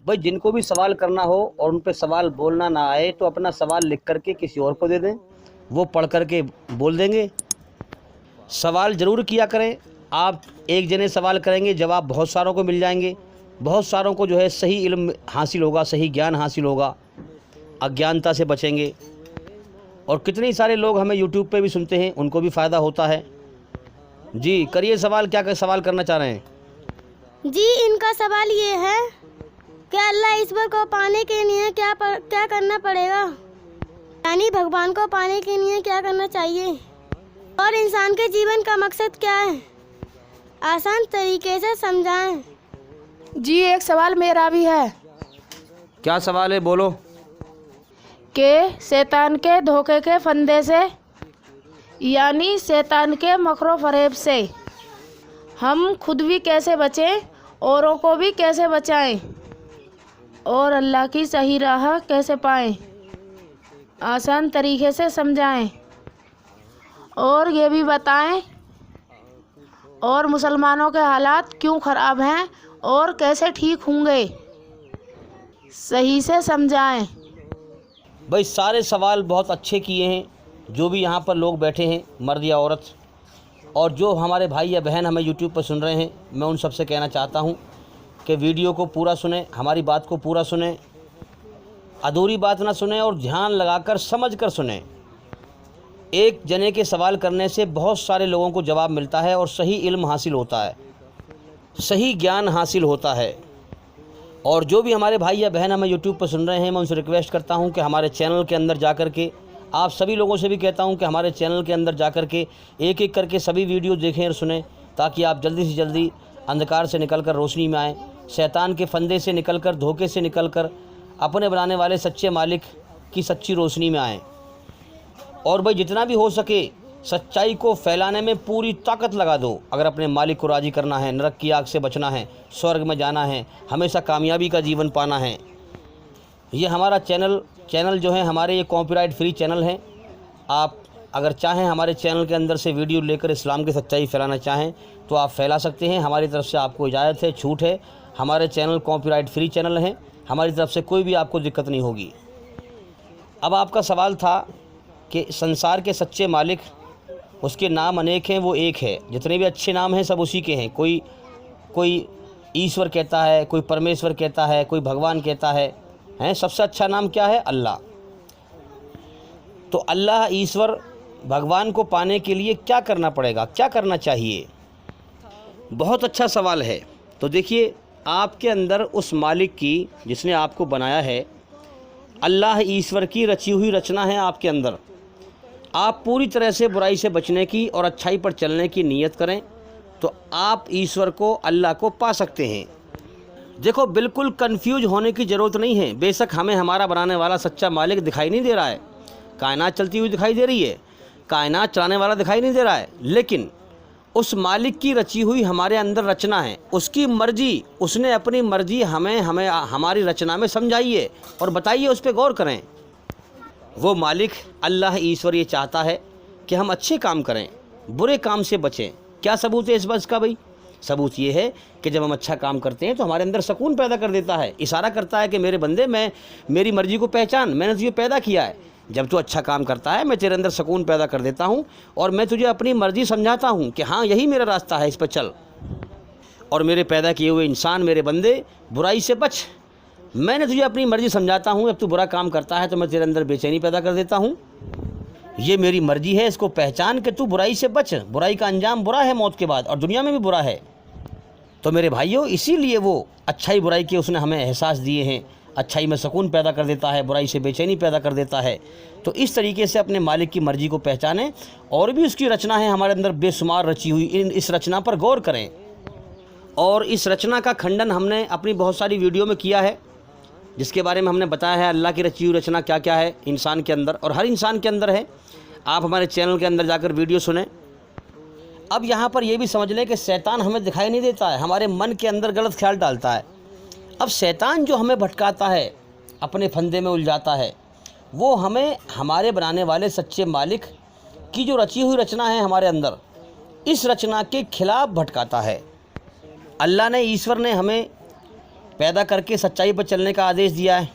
भाई जिनको भी सवाल करना हो और उन पे सवाल बोलना ना आए तो अपना सवाल लिख करके किसी और को दे दें, वो पढ़ करके बोल देंगे। सवाल ज़रूर किया करें। आप एक जने सवाल करेंगे, जवाब बहुत सारों को मिल जाएंगे, बहुत सारों को जो है सही इल्म हासिल होगा, सही ज्ञान हासिल होगा, अज्ञानता से बचेंगे। और कितने सारे लोग हमें यूट्यूब पे भी सुनते हैं, उनको भी फ़ायदा होता है। जी करिए सवाल, क्या सवाल करना चाह रहे हैं? जी इनका सवाल ये है कि अल्लाह ईश्वर को पाने के लिए क्या करना पड़ेगा, यानी भगवान को पाने के लिए क्या करना चाहिए, और इंसान के जीवन का मकसद क्या है, आसान तरीके से समझाएं। जी एक सवाल मेरा भी है। क्या सवाल है, बोलो। कि शैतान के धोखे के फंदे से, यानी शैतान के मकरो फरेब से हम खुद भी कैसे बचें, औरों को भी कैसे बचाएं, और अल्लाह की सही राह कैसे पाएं, आसान तरीके से समझाएं। और ये भी बताएं और मुसलमानों के हालात क्यों ख़राब हैं और कैसे ठीक होंगे, सही से समझाएं। भाई सारे सवाल बहुत अच्छे किए हैं, जो भी यहाँ पर लोग बैठे हैं, मर्द या औरत, और जो हमारे भाई या बहन हमें यूट्यूब पर सुन रहे हैं, मैं उन सबसे कहना चाहता हूँ कि वीडियो को पूरा सुने, हमारी बात को पूरा सुने, अधूरी बात ना सुने और ध्यान लगाकर समझ कर सुने। एक जने के सवाल करने से बहुत सारे लोगों को जवाब मिलता है और सही इल्म हासिल होता है, सही ज्ञान हासिल होता है। और जो भी हमारे भाई या बहन हमें यूट्यूब पर सुन रहे हैं, मैं उनसे रिक्वेस्ट करता हूं कि हमारे चैनल के अंदर जा कर के, आप सभी लोगों से भी कहता हूं कि हमारे चैनल के अंदर जा कर के एक एक करके सभी वीडियो देखें और सुनें, ताकि आप जल्दी से जल्दी अंधकार से निकलकर रोशनी में आएँ, शैतान के फंदे से निकलकर, धोखे से निकलकर अपने बनाने वाले सच्चे मालिक की सच्ची रोशनी में आएँ। और भाई जितना भी हो सके सच्चाई को फैलाने में पूरी ताकत लगा दो। अगर अपने मालिक को राज़ी करना है, नरक की आग से बचना है, स्वर्ग में जाना है, हमेशा कामयाबी का जीवन पाना है। ये हमारा चैनल जो है, हमारे ये कॉपीराइट फ्री चैनल है। आप अगर चाहें हमारे चैनल के अंदर से वीडियो लेकर इस्लाम की सच्चाई फैलाना चाहें तो आप फैला सकते हैं। हमारी तरफ से आपको इजाज़त है, छूट है। हमारे चैनल कॉपीराइट फ्री चैनल हैं, हमारी तरफ से कोई भी आपको दिक्कत नहीं होगी। अब आपका सवाल था कि संसार के सच्चे मालिक, उसके नाम अनेक हैं, वो एक है। जितने भी अच्छे नाम हैं सब उसी के हैं। कोई ईश्वर कहता है, कोई परमेश्वर कहता है, कोई भगवान कहता है। सबसे अच्छा नाम क्या है? अल्लाह। तो अल्लाह, ईश्वर, भगवान को पाने के लिए क्या करना पड़ेगा, क्या करना चाहिए? बहुत अच्छा सवाल है। तो देखिए, आपके अंदर उस मालिक की, जिसने आपको बनाया है, अल्लाह ईश्वर की रची हुई रचना है आपके अंदर। आप पूरी तरह से बुराई से बचने की और अच्छाई पर चलने की नीयत करें तो आप ईश्वर को, अल्लाह को पा सकते हैं। देखो, बिल्कुल कंफ्यूज होने की ज़रूरत नहीं है। बेशक हमें हमारा बनाने वाला सच्चा मालिक दिखाई नहीं दे रहा है, कायनात चलती हुई दिखाई दे रही है, कायनात चलाने वाला दिखाई नहीं दे रहा है, लेकिन उस मालिक की रची हुई हमारे अंदर रचना है, उसकी मर्जी, उसने अपनी मर्जी हमें हमारी रचना में समझाइए और बताइए, उस पर गौर करें। वो मालिक अल्लाह ईश्वर ये चाहता है कि हम अच्छे काम करें, बुरे काम से बचें। क्या सबूत है इस बात का भाई? सबूत ये है कि जब हम अच्छा काम करते हैं तो हमारे अंदर सुकून पैदा कर देता है, इशारा करता है कि मेरे बंदे, मेरी मर्जी को पहचान, मैंने तुझे पैदा किया है। जब तू अच्छा काम करता है मैं तेरे अंदर सुकून पैदा कर देता हूँ और मैं तुझे अपनी मर्जी समझाता हूँ कि हाँ यही मेरा रास्ता है, इस पर चल। और मेरे पैदा किए हुए इंसान, मेरे बंदे, बुराई से बच। मैंने तुझे अपनी मर्जी समझाता हूँ, अब तू बुरा काम करता है तो मैं तेरे अंदर बेचैनी पैदा कर देता हूँ। ये मेरी मर्जी है, इसको पहचान के तू बुराई से बच। बुराई का अंजाम बुरा है मौत के बाद, और दुनिया में भी बुरा है। तो मेरे भाइयों, इसीलिए वो अच्छाई बुराई के उसने हमें एहसास दिए हैं। अच्छाई में सुकून पैदा कर देता है, बुराई से बेचैनी पैदा कर देता है। तो इस तरीके से अपने मालिक की मर्जी को पहचानें। और भी उसकी रचना है हमारे अंदर बेशुमार रची हुई, इस रचना पर गौर करें। और इस रचना का खंडन हमने अपनी बहुत सारी वीडियो में किया है, जिसके बारे में हमने बताया है अल्लाह की रची हुई रचना क्या क्या है इंसान के अंदर, और हर इंसान के अंदर है। आप हमारे चैनल के अंदर जाकर वीडियो सुनें। अब यहाँ पर यह भी समझ लें कि शैतान हमें दिखाई नहीं देता है, हमारे मन के अंदर गलत ख्याल डालता है। अब शैतान जो हमें भटकाता है, अपने फंदे में उलझाता है, वो हमें हमारे बनाने वाले सच्चे मालिक की जो रची हुई रचना है हमारे अंदर, इस रचना के खिलाफ भटकाता है। अल्लाह ने, ईश्वर ने हमें पैदा करके सच्चाई पर चलने का आदेश दिया है।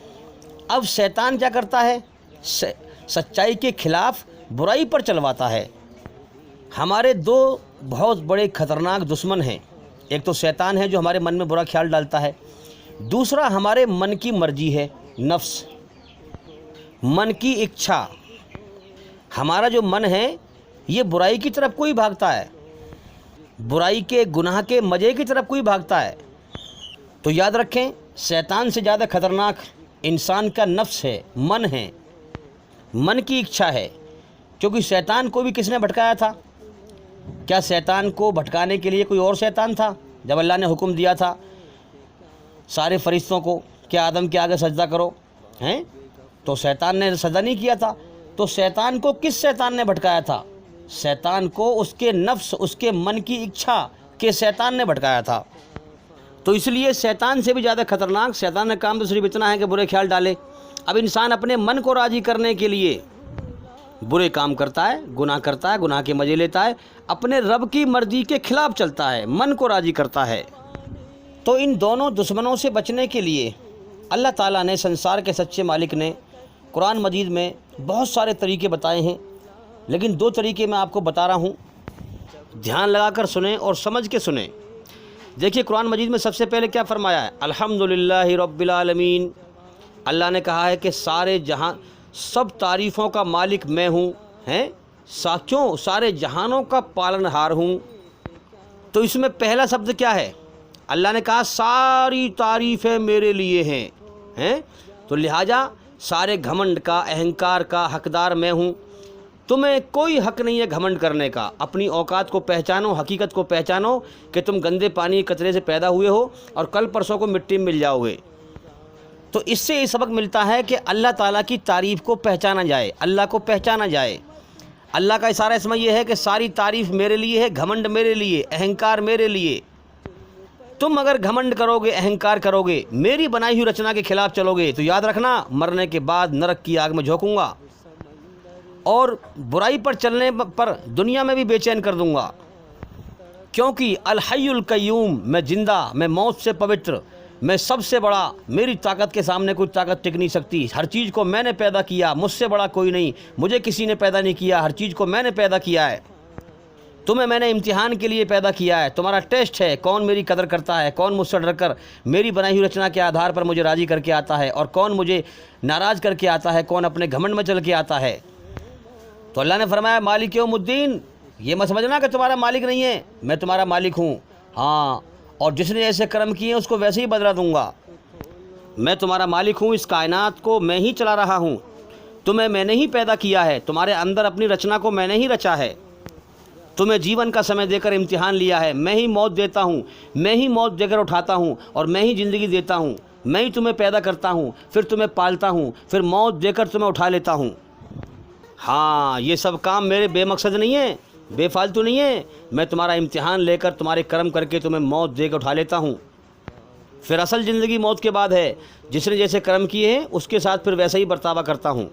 अब शैतान क्या करता है, सच्चाई के खिलाफ बुराई पर चलवाता है। हमारे दो बहुत बड़े खतरनाक दुश्मन हैं, एक तो शैतान है जो हमारे मन में बुरा ख्याल डालता है, दूसरा हमारे मन की मर्जी है, नफ्स, मन की इच्छा। हमारा जो मन है ये बुराई की तरफ कोई भागता है, बुराई के गुनाह के मज़े की तरफ कोई भागता है। तो याद रखें, शैतान से ज़्यादा खतरनाक इंसान का नफ्स है, मन है, मन की इच्छा है। क्योंकि शैतान को भी किसने भटकाया था? क्या शैतान को भटकाने के लिए कोई और शैतान था? जब अल्लाह ने हुक्म दिया था सारे फरिश्तों को कि आदम के आगे सजदा करो, हैं, तो शैतान ने सजदा नहीं किया था। तो शैतान को किस शैतान ने भटकाया था? शैतान को उसके नफ्स, उसके मन की इच्छा के शैतान ने भटकाया था। तो इसलिए शैतान से भी ज़्यादा खतरनाक शैतान का काम तो सिर्फ इतना है कि बुरे ख्याल डाले। अब इंसान अपने मन को राज़ी करने के लिए बुरे काम करता है, गुनाह करता है, गुनाह के मज़े लेता है, अपने रब की मर्ज़ी के खिलाफ चलता है, मन को राज़ी करता है। तो इन दोनों दुश्मनों से बचने के लिए अल्लाह ताला ने, संसार के सच्चे मालिक ने कुरान मजीद में बहुत सारे तरीके बताए हैं, लेकिन 2 तरीके मैं आपको बता रहा हूँ, ध्यान लगाकर सुने और समझ के सुने। देखिए कुरान मजीद में सबसे पहले क्या फरमाया है, अल्हम्दुलिल्लाहि रब्बिल आलमीन। अल्लाह ने कहा है कि सारे जहां, सब तारीफ़ों का मालिक मैं हूँ, हैं, क्यों, सारे जहानों का पालनहार हूँ। तो इसमें पहला शब्द क्या है? अल्लाह ने कहा सारी तारीफ़ें मेरे लिए हैं, तो लिहाजा सारे घमंड का, अहंकार का हकदार मैं हूँ। तुम्हें कोई हक नहीं है घमंड करने का। अपनी औकात को पहचानो, हकीकत को पहचानो कि तुम गंदे पानी कचरे से पैदा हुए हो और कल परसों को मिट्टी में मिल जाओगे। तो इससे ये सबक मिलता है कि अल्लाह ताला की तारीफ़ को पहचाना जाए, अल्लाह को पहचाना जाए। अल्लाह का इशारा इसमें यह है कि सारी तारीफ़ मेरे लिए है, घमंड मेरे लिए, अहंकार मेरे लिए। तुम अगर घमंड करोगे, अहंकार करोगे, मेरी बनाई हुई रचना के खिलाफ चलोगे, तो याद रखना मरने के बाद नरक की आग में झोंकूंगा और बुराई पर चलने पर दुनिया में भी बेचैन कर दूंगा। क्योंकि अल हय्युल कय्यूम, मैं जिंदा, मैं मौत से पवित्र, मैं सबसे बड़ा, मेरी ताकत के सामने कोई ताकत टिक नहीं सकती। हर चीज़ को मैंने पैदा किया, मुझसे बड़ा कोई नहीं, मुझे किसी ने पैदा नहीं किया, हर चीज़ को मैंने पैदा किया है। तुम्हें मैंने इम्तिहान के लिए पैदा किया है, तुम्हारा टेस्ट है कौन मेरी कदर करता है, कौन मुझसे डरकर मेरी बनाई हुई रचना के आधार पर मुझे राज़ी करके आता है और कौन मुझे नाराज़ करके आता है, कौन अपने घमंड में चल के आता है। तो अल्लाह ने फरमाया मालिक यौमुद्दीन, ये मत समझना कि तुम्हारा मालिक नहीं है, मैं तुम्हारा मालिक हूँ। हाँ, और जिसने ऐसे कर्म किए उसको वैसे ही बदला दूंगा। मैं तुम्हारा मालिक हूँ, इस कायनात को मैं ही चला रहा हूँ, तुम्हें मैंने ही पैदा किया है, तुम्हारे अंदर अपनी रचना को मैंने ही रचा है, तुम्हें जीवन का समय देकर इम्तिहान लिया है, मैं ही मौत देता हूँ, मैं ही मौत देकर उठाता हूँ और मैं ही ज़िंदगी देता हूँ, मैं ही तुम्हें पैदा करता हूँ, फिर तुम्हें पालता हूँ, फिर मौत देकर तुम्हें उठा लेता हूँ। हाँ, ये सब काम मेरे बेमकसद नहीं है, बेफालतू नहीं है। मैं तुम्हारा इम्तिहान लेकर, तुम्हारे कर्म करके तुम्हें मौत देकर उठा लेता हूँ। फिर असल ज़िंदगी मौत के बाद है, जिसने जैसे कर्म किए हैं उसके साथ फिर वैसा ही बर्तावा करता हूँ।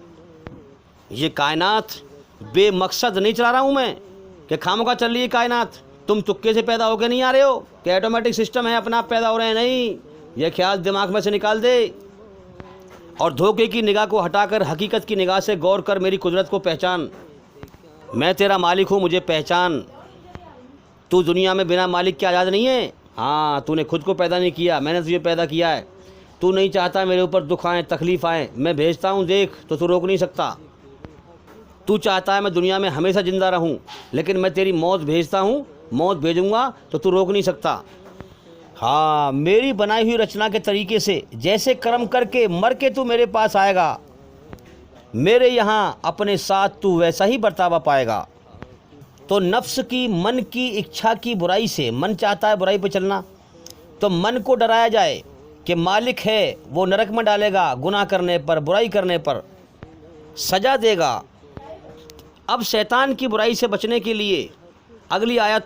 ये कायनात बेमकसद नहीं चला रहा हूँ मैं कि खामोखा चल रही है कायनात, तुम तुक्के से पैदा होकर नहीं आ रहे हो कि ऑटोमेटिक सिस्टम है, अपना आप पैदा हो रहे हैं, नहीं। ये ख्याल दिमाग में से निकाल दे और धोखे की निगाह को हटाकर हकीकत की निगाह से गौर कर, मेरी कुदरत को पहचान। मैं तेरा मालिक हूँ, मुझे पहचान। तू दुनिया में बिना मालिक के आज़ाद नहीं है। हाँ, तूने खुद को पैदा नहीं किया, मैंने तुझे पैदा किया है। तू नहीं चाहता मेरे ऊपर दुख आए, तकलीफ़ आए, मैं भेजता हूँ, देख, तो तू रोक नहीं सकता। तू चाहता है मैं दुनिया में हमेशा ज़िंदा रहूँ, लेकिन मैं तेरी मौत भेजता हूँ, मौत भेजूँगा तो तू रोक नहीं सकता। हाँ, मेरी बनाई हुई रचना के तरीके से जैसे कर्म करके मर के तू मेरे पास आएगा, मेरे यहाँ अपने साथ तू वैसा ही बर्तावा पाएगा। तो नफ्स की, मन की इच्छा की बुराई से, मन चाहता है बुराई पर चलना, तो मन को डराया जाए कि मालिक है, वो नरक में डालेगा, गुनाह करने पर, बुराई करने पर सज़ा देगा। अब शैतान की बुराई से बचने के लिए अगली आयत,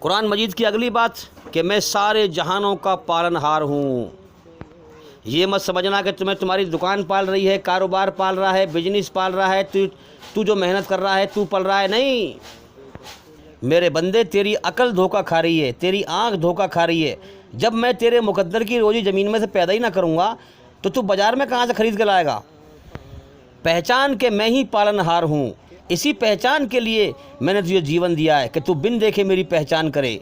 कुरान मजीद की अगली बात कि मैं सारे जहानों का पालनहार हूँ। ये मत समझना कि तुम्हें तुम्हारी दुकान पाल रही है, कारोबार पाल रहा है, बिजनेस पाल रहा है, तू जो मेहनत कर रहा है तू पल रहा है, नहीं। मेरे बंदे, तेरी अकल धोखा खा रही है, तेरी आँख धोखा खा रही है, जब मैं तेरे मुकद्दर की रोज़ी ज़मीन में से पैदा ही ना करूँगा तो तू बाज़ार में कहाँ से ख़रीद के लाएगा। पहचान के मैं ही पालनहार हूँ, इसी पहचान के लिए मैंने तुझे जीवन दिया है कि तू बिन देखे मेरी पहचान करे।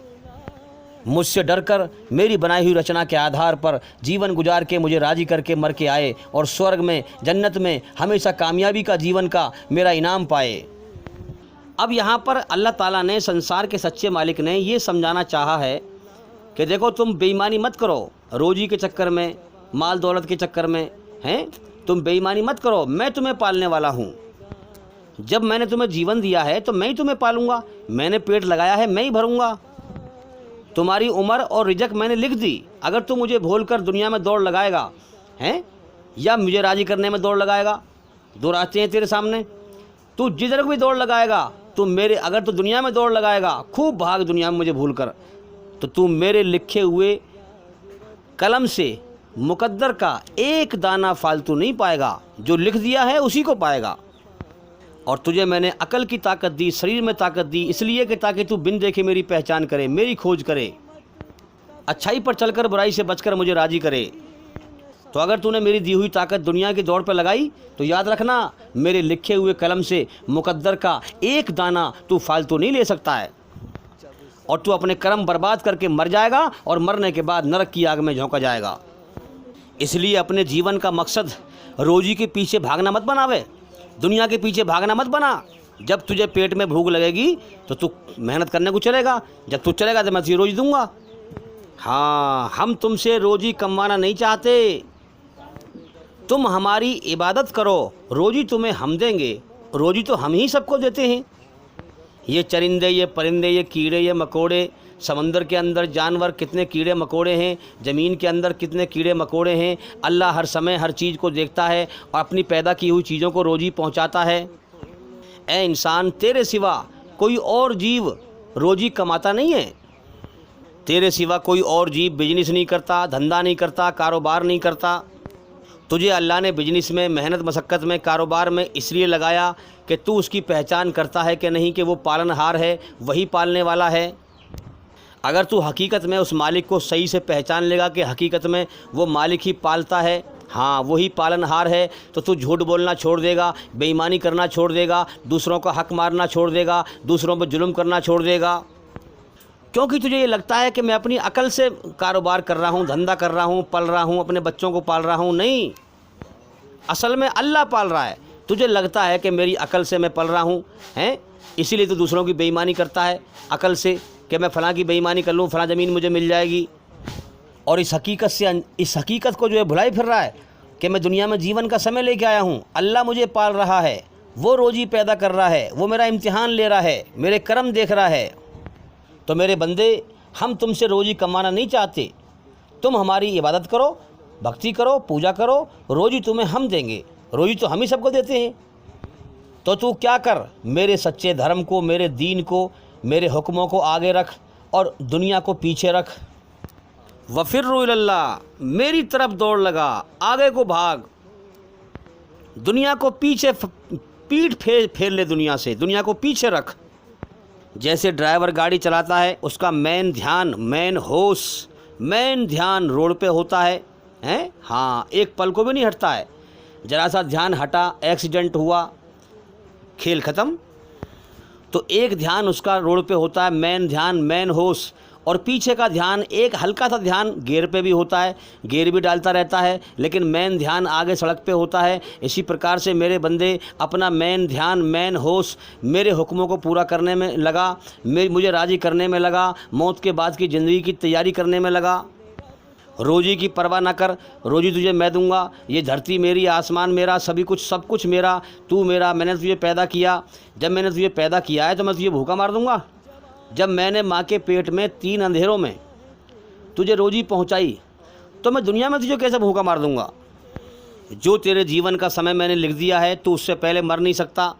मुझसे डर कर मेरी बनाई हुई रचना के आधार पर जीवन गुजार के मुझे राज़ी करके मर के आए और स्वर्ग में जन्नत में हमेशा कामयाबी का जीवन का मेरा इनाम पाए। अब यहाँ पर अल्लाह ताला ने, संसार के सच्चे मालिक ने ये समझाना चाहा है कि देखो तुम बेईमानी मत करो, रोज़ी के चक्कर में, माल दौलत के चक्कर में, हैं तुम बेईमानी मत करो। मैं तुम्हें पालने वाला हूँ। जब मैंने तुम्हें जीवन दिया है तो मैं ही तुम्हें पालूंगा। मैंने पेट लगाया है, मैं ही भरूंगा। तुम्हारी उम्र और रिजक मैंने लिख दी। अगर तू मुझे भूल कर दुनिया में दौड़ लगाएगा हैं या मुझे राज़ी करने में दौड़ लगाएगा, दो रास्ते हैं तेरे सामने। तू जिधर भी दौड़ लगाएगा, अगर तू दुनिया में दौड़ लगाएगा, खूब भाग दुनिया में मुझे भूल कर, तो तू मेरे लिखे हुए कलम से मुकद्दर का एक दाना फालतू नहीं पाएगा। जो लिख दिया है उसी को पाएगा। और तुझे मैंने अकल की ताकत दी, शरीर में ताकत दी, इसलिए कि ताकि तू बिन देखे मेरी पहचान करे, मेरी खोज करे, अच्छाई पर चलकर बुराई से बचकर मुझे राज़ी करे। तो अगर तूने मेरी दी हुई ताकत दुनिया की दौड़ पर लगाई तो याद रखना, मेरे लिखे हुए कलम से मुकद्दर का एक दाना तू फालतू नहीं ले सकता है। और तू अपने कर्म बर्बाद करके मर जाएगा और मरने के बाद नरक की आग में झोंका जाएगा। इसलिए अपने जीवन का मकसद रोज़ी के पीछे भागना मत बनावे, दुनिया के पीछे भागना मत बना। जब तुझे पेट में भूख लगेगी तो तू मेहनत करने को चलेगा। जब तू चलेगा तो मैं तुझे रोज़ी दूंगा। हाँ, हम तुमसे रोज़ी कमाना नहीं चाहते, तुम हमारी इबादत करो, रोज़ी तुम्हें हम देंगे। रोज़ी तो हम ही सबको देते हैं। ये चरिंदे, ये परिंदे, ये कीड़े, ये मकोड़े, समंदर के अंदर जानवर कितने कीड़े मकोड़े हैं, ज़मीन के अंदर कितने कीड़े मकोड़े हैं। अल्लाह हर समय हर चीज़ को देखता है और अपनी पैदा की हुई चीज़ों को रोज़ी पहुंचाता है। ए इंसान, तेरे सिवा कोई और जीव रोज़ी कमाता नहीं है। तेरे सिवा कोई और जीव बिजनेस नहीं करता, धंधा नहीं करता, कारोबार नहीं करता। तुझे अल्लाह ने बिजनेस में, मेहनत मशक्क़त में, कारोबार में इसलिए लगाया कि तू उसकी पहचान करता है कि नहीं कि वो पालनहार है, वही पालने वाला है। अगर तू हकीकत में उस मालिक को सही से पहचान लेगा कि हकीकत में वो मालिक ही पालता है, हाँ वही पालनहार है, तो तू झूठ बोलना छोड़ देगा, बेईमानी करना छोड़ देगा, दूसरों का हक मारना छोड़ देगा, दूसरों पर जुल्म करना छोड़ देगा। क्योंकि तुझे ये लगता है कि मैं अपनी अकल से कारोबार कर रहा हूँ, धंधा कर रहा हूँ, पल रहा हूँ, अपने बच्चों को पाल रहा हूँ। नहीं, असल में अल्लाह पाल रहा है। तुझे लगता है कि मेरी अकल से मैं पल रहा हूँ, हैं, इसीलिए तो दूसरों की बेईमानी करता है अकल से कि मैं फ़लाँ की बेईमानी कर लूँ, फ़लाँ ज़मीन मुझे मिल जाएगी। और इस हकीकत को जो है भुलाई फिर रहा है कि मैं दुनिया में जीवन का समय लेके आया हूँ, अल्लाह मुझे पाल रहा है, वो रोज़ी पैदा कर रहा है, वो मेरा इम्तिहान ले रहा है, मेरे कर्म देख रहा है। तो मेरे बंदे, हम तुमसे रोज़ी कमाना नहीं चाहते, तुम हमारी इबादत करो, भक्ति करो, पूजा करो, रोज़ी तुम्हें हम देंगे। रोज़ी तो हम ही सबको देते हैं। तो तू क्या कर, मेरे सच्चे धर्म को, मेरे दीन को, मेरे हुक्मों को आगे रख और दुनिया को पीछे रख। वफ़िर्रु इलल्लाह, मेरी तरफ दौड़ लगा, आगे को भाग, दुनिया को पीछे, पीठ फेर ले दुनिया से, दुनिया को पीछे रख। जैसे ड्राइवर गाड़ी चलाता है, उसका मेन ध्यान, मेन ध्यान रोड पे होता है, हैं, हाँ, एक पल को भी नहीं हटता है। ज़रा सा ध्यान हटा, एक्सीडेंट हुआ, खेल ख़त्म। तो एक ध्यान उसका रोड पे होता है, मेन ध्यान, मेन होश। और पीछे का ध्यान, एक हल्का सा ध्यान गियर पे भी होता है, गियर भी डालता रहता है, लेकिन मेन ध्यान आगे सड़क पे होता है। इसी प्रकार से मेरे बंदे अपना मेन ध्यान, मेन होश मेरे हुक्मों को पूरा करने में लगा, मुझे राज़ी करने में लगा, मौत के बाद की ज़िंदगी की तैयारी करने में लगा। रोज़ी की परवाह ना कर, रोज़ी तुझे मैं दूंगा। ये धरती मेरी, आसमान मेरा, सभी कुछ, सब कुछ मेरा, तू मेरा। मैंने तुझे पैदा किया, जब मैंने तुझे पैदा किया है तो मैं तुझे भूखा मार दूंगा। जब मैंने माँ के पेट में 3 अंधेरों में तुझे रोज़ी पहुँचाई तो मैं दुनिया में तुझे कैसे भूखा मार दूंगा। जो तेरे जीवन का समय मैंने लिख दिया है, तू उससे पहले मर नहीं सकता।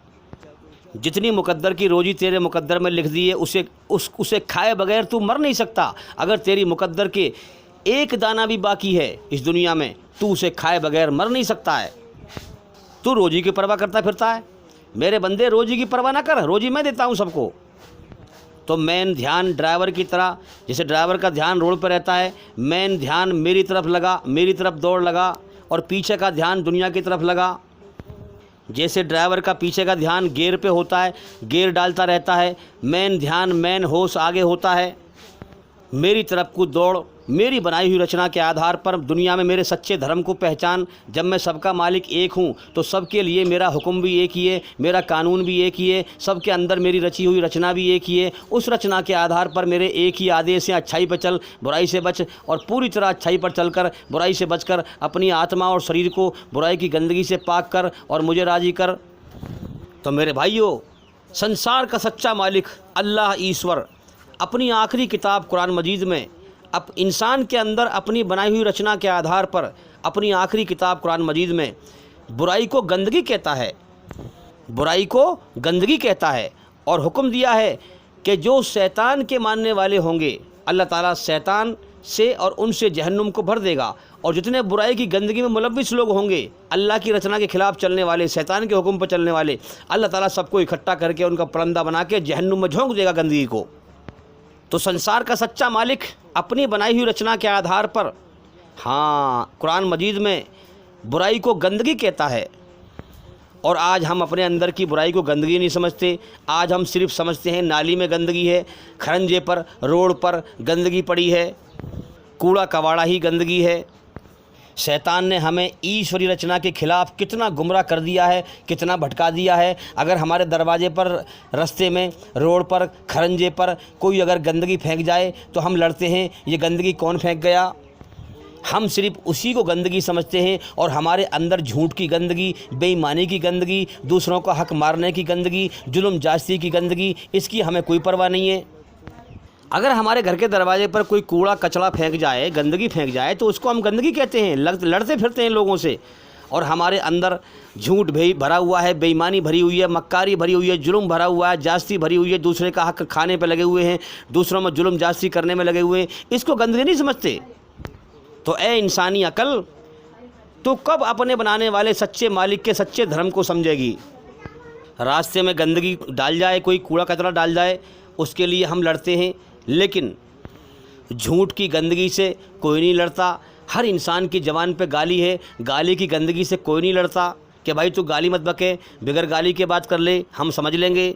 जितनी मुकद्दर की रोज़ी तेरे मुकद्दर में लिख दी है, उसे खाए बगैर तू मर नहीं सकता। अगर तेरी मुकद्दर के एक दाना भी बाकी है इस दुनिया में, तू उसे खाए बगैर मर नहीं सकता है। तू रोज़ी की परवाह करता फिरता है। मेरे बंदे, रोज़ी की परवाह ना कर, रोज़ी मैं देता हूँ सबको। तो मेन ध्यान ड्राइवर की तरह, जैसे ड्राइवर का ध्यान रोड पर रहता है, मेन ध्यान मेरी तरफ लगा, मेरी तरफ दौड़ लगा, और पीछे का ध्यान दुनिया की तरफ लगा। जैसे ड्राइवर का पीछे का ध्यान गियर पे होता है, गियर डालता रहता है, मेन ध्यान मेन होश आगे होता है। मेरी तरफ को दौड़, मेरी बनाई हुई रचना के आधार पर दुनिया में मेरे सच्चे धर्म को पहचान। जब मैं सबका मालिक एक हूँ तो सबके लिए मेरा हुक्म भी एक ही है, मेरा कानून भी एक ही है, सबके अंदर मेरी रची हुई रचना भी एक ही है। उस रचना के आधार पर मेरे एक ही आदेश हैं, अच्छाई पर चल, बुराई से बच, और पूरी तरह अच्छाई पर चलकर बुराई से बचकर अपनी आत्मा और शरीर को बुराई की गंदगी से पाक कर और मुझे राज़ी कर। तो मेरे भाइयों, संसार का सच्चा मालिक अल्लाह ईश्वर अपनी आखिरी किताब कुरान मजीद में अब इंसान के अंदर अपनी बनाई हुई रचना के आधार पर अपनी आखिरी किताब कुरान मजीद में बुराई को गंदगी कहता है, बुराई को गंदगी कहता है, और हुक्म दिया है कि जो शैतान के मानने वाले होंगे अल्लाह ताला शैतान से और उनसे जहन्नुम को भर देगा। और जितने बुराई की गंदगी में मुलव्विस लोग होंगे, अल्लाह की रचना के खिलाफ चलने वाले, शैतान के हुक्म पर चलने वाले, अल्लाह ताला सबको इकट्ठा करके उनका परंदा बना के जहन्नुम में झोंक देगा गंदगी को। तो संसार का सच्चा मालिक अपनी बनाई हुई रचना के आधार पर, हाँ, कुरान मजीद में बुराई को गंदगी कहता है। और आज हम अपने अंदर की बुराई को गंदगी नहीं समझते। आज हम सिर्फ समझते हैं नाली में गंदगी है, खरंजे पर, रोड पर गंदगी पड़ी है, कूड़ा कबाड़ा ही गंदगी है। शैतान ने हमें ईश्वरी रचना के खिलाफ कितना गुमराह कर दिया है, कितना भटका दिया है। अगर हमारे दरवाजे पर, रास्ते में, रोड पर, खरंजे पर कोई अगर गंदगी फेंक जाए तो हम लड़ते हैं, ये गंदगी कौन फेंक गया। हम सिर्फ उसी को गंदगी समझते हैं, और हमारे अंदर झूठ की गंदगी, बेईमानी की गंदगी, दूसरों का हक मारने की गंदगी, जुल्म जास्ती की गंदगी, इसकी हमें कोई परवाह नहीं है। अगर हमारे घर के दरवाजे पर कोई कूड़ा कचरा फेंक जाए, गंदगी फेंक जाए, तो उसको हम गंदगी कहते हैं, लड़ते फिरते हैं लोगों से। और हमारे अंदर झूठ भरा हुआ है, बेईमानी भरी हुई है, मक्कारी भरी हुई है, जुल्म भरा हुआ है, जास्ती भरी हुई है, दूसरे का हक खाने पर लगे हुए हैं, दूसरों में जुल्म जास्ती करने में लगे हुए हैं, इसको गंदगी नहीं समझते। तो ए इंसानी अकल, तो कब अपने बनाने वाले सच्चे मालिक के सच्चे धर्म को समझेगी। रास्ते में गंदगी डाल जाए, कोई कूड़ा कचरा डाल जाए, उसके लिए हम लड़ते हैं, लेकिन झूठ की गंदगी से कोई नहीं लड़ता। हर इंसान की ज़बान पे गाली है, गाली की गंदगी से कोई नहीं लड़ता कि भाई तू गाली मत बके, बगैर गाली के बात कर ले, हम समझ लेंगे।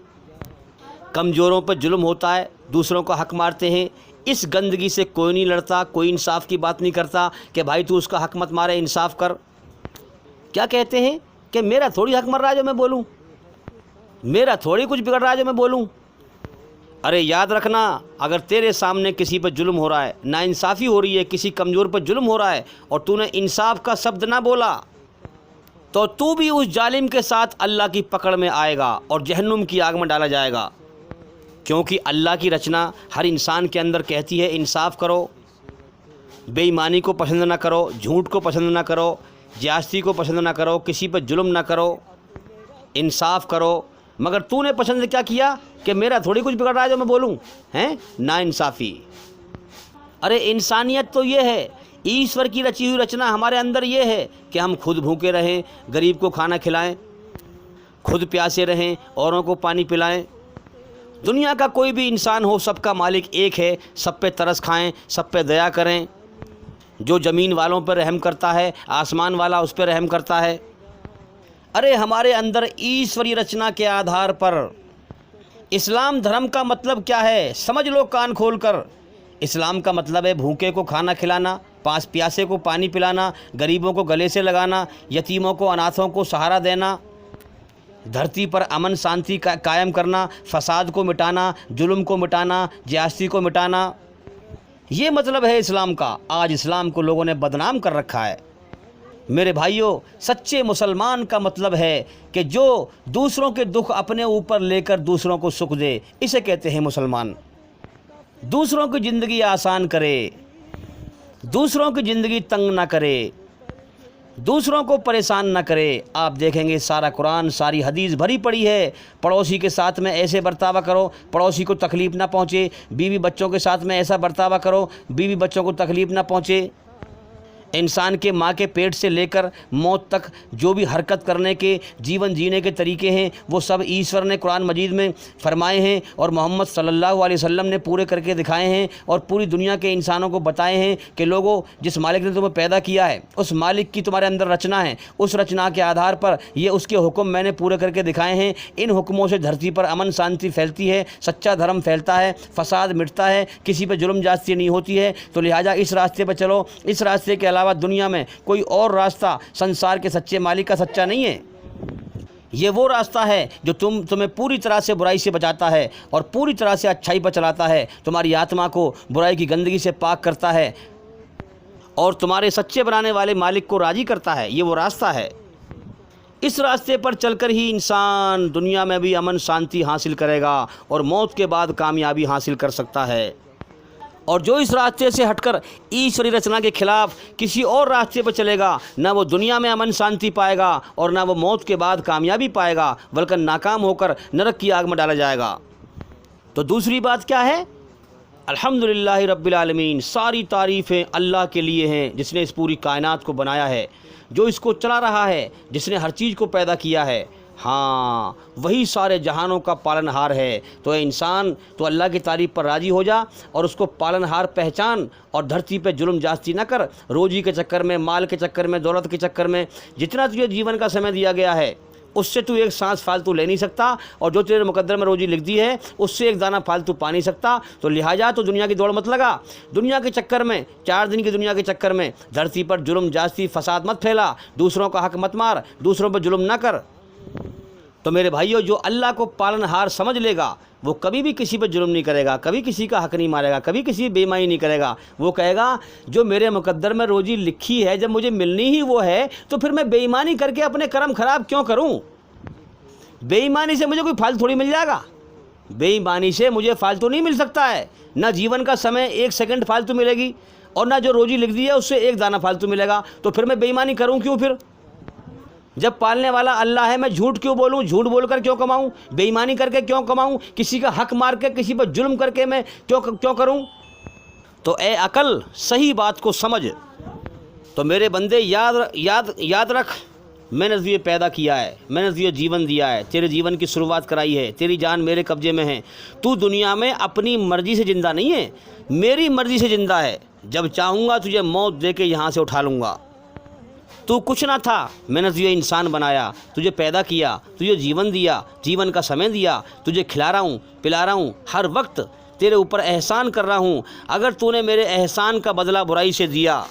कमज़ोरों पर जुल्म होता है, दूसरों का हक मारते हैं, इस गंदगी से कोई नहीं लड़ता, कोई इंसाफ की बात नहीं करता कि भाई तू उसका हक मत मारे, इंसाफ कर। क्या कहते हैं कि मेरा थोड़ी हक मर रहा है जो मैं बोलूँ, मेरा थोड़ी कुछ बिगड़ रहा है जो मैं बोलूँ। अरे याद रखना, अगर तेरे सामने किसी पर जुल्म हो रहा है, नाइंसाफ़ी हो रही है, किसी कमज़ोर पर जुल्म हो रहा है, और तूने इंसाफ का शब्द ना बोला, तो तू भी उस जालिम के साथ अल्लाह की पकड़ में आएगा और जहन्नुम की आग में डाला जाएगा। क्योंकि अल्लाह की रचना हर इंसान के अंदर कहती है इंसाफ करो, बेईमानी को पसंद ना करो, झूठ को पसंद ना करो, ज्यादती को पसंद ना करो, किसी पर जुल्म ना करो, इंसाफ करो। मगर तूने पसंद क्या किया कि मेरा थोड़ी कुछ बिगड़ रहा है जो मैं बोलूँ, हैं, नाइंसाफ़ी। अरे इंसानियत तो ये है, ईश्वर की रची हुई रचना हमारे अंदर ये है कि हम खुद भूखे रहें, गरीब को खाना खिलाएं, खुद प्यासे रहें, औरों को पानी पिलाएं। दुनिया का कोई भी इंसान हो, सबका मालिक एक है, सब पे तरस खाएं, सब पे दया करें। जो ज़मीन वालों पर रहम करता है, आसमान वाला उस पर रहम करता है। अरे हमारे अंदर ईश्वरी रचना के आधार पर इस्लाम धर्म का मतलब क्या है, समझ लो कान खोल कर। इस्लाम का मतलब है भूखे को खाना खिलाना, प्यासे को पानी पिलाना, गरीबों को गले से लगाना, यतीमों को, अनाथों को सहारा देना, धरती पर अमन शांति कायम करना, फसाद को मिटाना, जुल्म को मिटाना, ज्यादती को मिटाना। ये मतलब है इस्लाम का। आज इस्लाम को लोगों ने बदनाम कर रखा है। मेरे भाइयों, सच्चे मुसलमान का मतलब है कि जो दूसरों के दुख अपने ऊपर लेकर दूसरों को सुख दे, इसे कहते हैं मुसलमान। दूसरों की ज़िंदगी आसान करे, दूसरों की ज़िंदगी तंग ना करे, दूसरों को परेशान ना करे। आप देखेंगे सारा कुरान, सारी हदीस भरी पड़ी है, पड़ोसी के साथ में ऐसे बर्तावा करो, पड़ोसी को तकलीफ़ ना पहुँचे, बीवी बच्चों के साथ में ऐसा बर्तावा करो, बीवी बच्चों को तकलीफ़ ना पहुँचे। इंसान के माँ के पेट से लेकर मौत तक जो भी हरकत करने के, जीवन जीने के तरीके हैं, वो सब ईश्वर ने कुरान मजीद में फरमाए हैं और मोहम्मद सल्लल्लाहु अलैहि वसल्लम ने पूरे करके दिखाए हैं और पूरी दुनिया के इंसानों को बताए हैं कि लोगों, जिस मालिक ने तुम्हें पैदा किया है, उस मालिक की तुम्हारे अंदर रचना है, उस रचना के आधार पर ये उसके हुक्म मैंने पूरे करके दिखाए हैं। इन हुक्मों से धरती पर अमन शांति फैलती है, सच्चा धर्म फैलता है, फसाद मिटता है, किसी पर जुल्म जास्ती नहीं होती है। तो लिहाजा इस रास्ते पर चलो। इस रास्ते के अलावा दुनिया में कोई और रास्ता संसार के सच्चे मालिक का सच्चा नहीं है। ये वो रास्ता है जो तुम्हें पूरी तरह से बुराई से बचाता है और पूरी तरह से अच्छाई पर चलाता है, तुम्हारी आत्मा को बुराई की गंदगी से पाक करता है और तुम्हारे सच्चे बनाने वाले मालिक को राज़ी करता है। ये वो रास्ता है। इस रास्ते पर चलकर ही इंसान दुनिया में भी अमन शांति हासिल करेगा और मौत के बाद कामयाबी हासिल कर सकता है। और जो इस रास्ते से हटकर ईश्वरी रचना के खिलाफ किसी और रास्ते पर चलेगा, ना वो दुनिया में अमन शांति पाएगा और ना वो मौत के बाद कामयाबी पाएगा, बल्कि नाकाम होकर नरक की आग में डाला जाएगा। तो दूसरी बात क्या है? अल्हम्दुलिल्लाह रब्बिल आलमीन, सारी तारीफ़ें अल्लाह के लिए हैं जिसने इस पूरी कायनात को बनाया है, जो इसको चला रहा है, जिसने हर चीज़ को पैदा किया है। हाँ, वही सारे जहानों का पालनहार है। तो इंसान तो अल्लाह की तारीफ़ पर राज़ी हो जा और उसको पालनहार पहचान और धरती पे जुल्म जास्ती ना कर। रोजी के चक्कर में, माल के चक्कर में, दौलत के चक्कर में जितना तुझे जीवन का समय दिया गया है उससे तू एक सांस फालतू ले नहीं सकता और जो तेरे मुकद्दर में रोजी लिख दी है उससे एक दाना फालतू पा नहीं सकता। तो लिहाजा तो दुनिया की दौड़ मत लगा। दुनिया के चक्कर में, 4 दिन की दुनिया के चक्कर में धरती पर जुल्म जास्ती फसाद मत फैला, दूसरों का हक मत मार, दूसरों पर जुल्म ना कर। तो मेरे भाइयों, जो अल्लाह को पालनहार समझ लेगा वो कभी भी किसी पर जुल्म नहीं करेगा, कभी किसी का हक नहीं मारेगा, कभी किसी बेईमानी नहीं करेगा। वो कहेगा जो मेरे मुकद्दर में रोजी लिखी है, जब मुझे मिलनी ही वो है तो फिर मैं बेईमानी करके अपने कर्म खराब क्यों करूं? बेईमानी से मुझे कोई फालतू थोड़ी मिल जाएगा। बेईमानी से मुझे फालतू नहीं मिल सकता है। ना जीवन का समय 1 सेकंड फालतू मिलेगी और ना जो रोजी लिख दी है उससे एक दाना फालतू मिलेगा। तो फिर मैं बेईमानी करूं क्यों? फिर जब पालने वाला अल्लाह है, मैं झूठ क्यों बोलूं? झूठ बोलकर क्यों कमाऊं? बेईमानी करके क्यों कमाऊं? किसी का हक मार के, किसी पर जुल्म करके मैं क्यों करूं? तो ए अकल, सही बात को समझ। तो मेरे बंदे याद रख, मैंने तुझे पैदा किया है, मैंने तुझे जीवन दिया है, तेरे जीवन की शुरुआत कराई है, तेरी जान मेरे कब्जे में है। तू दुनिया में अपनी मर्जी से ज़िंदा नहीं है, मेरी मर्जी से ज़िंदा है। जब चाहूँगा तुझे मौत दे के यहाँ से उठा लूँगा। तू कुछ ना था, मैंने तुझे इंसान बनाया, तुझे पैदा किया, तुझे जीवन दिया, जीवन का समय दिया, तुझे खिला रहा हूँ, पिला रहा हूँ, हर वक्त तेरे ऊपर एहसान कर रहा हूँ। अगर तूने मेरे एहसान का बदला बुराई से दिया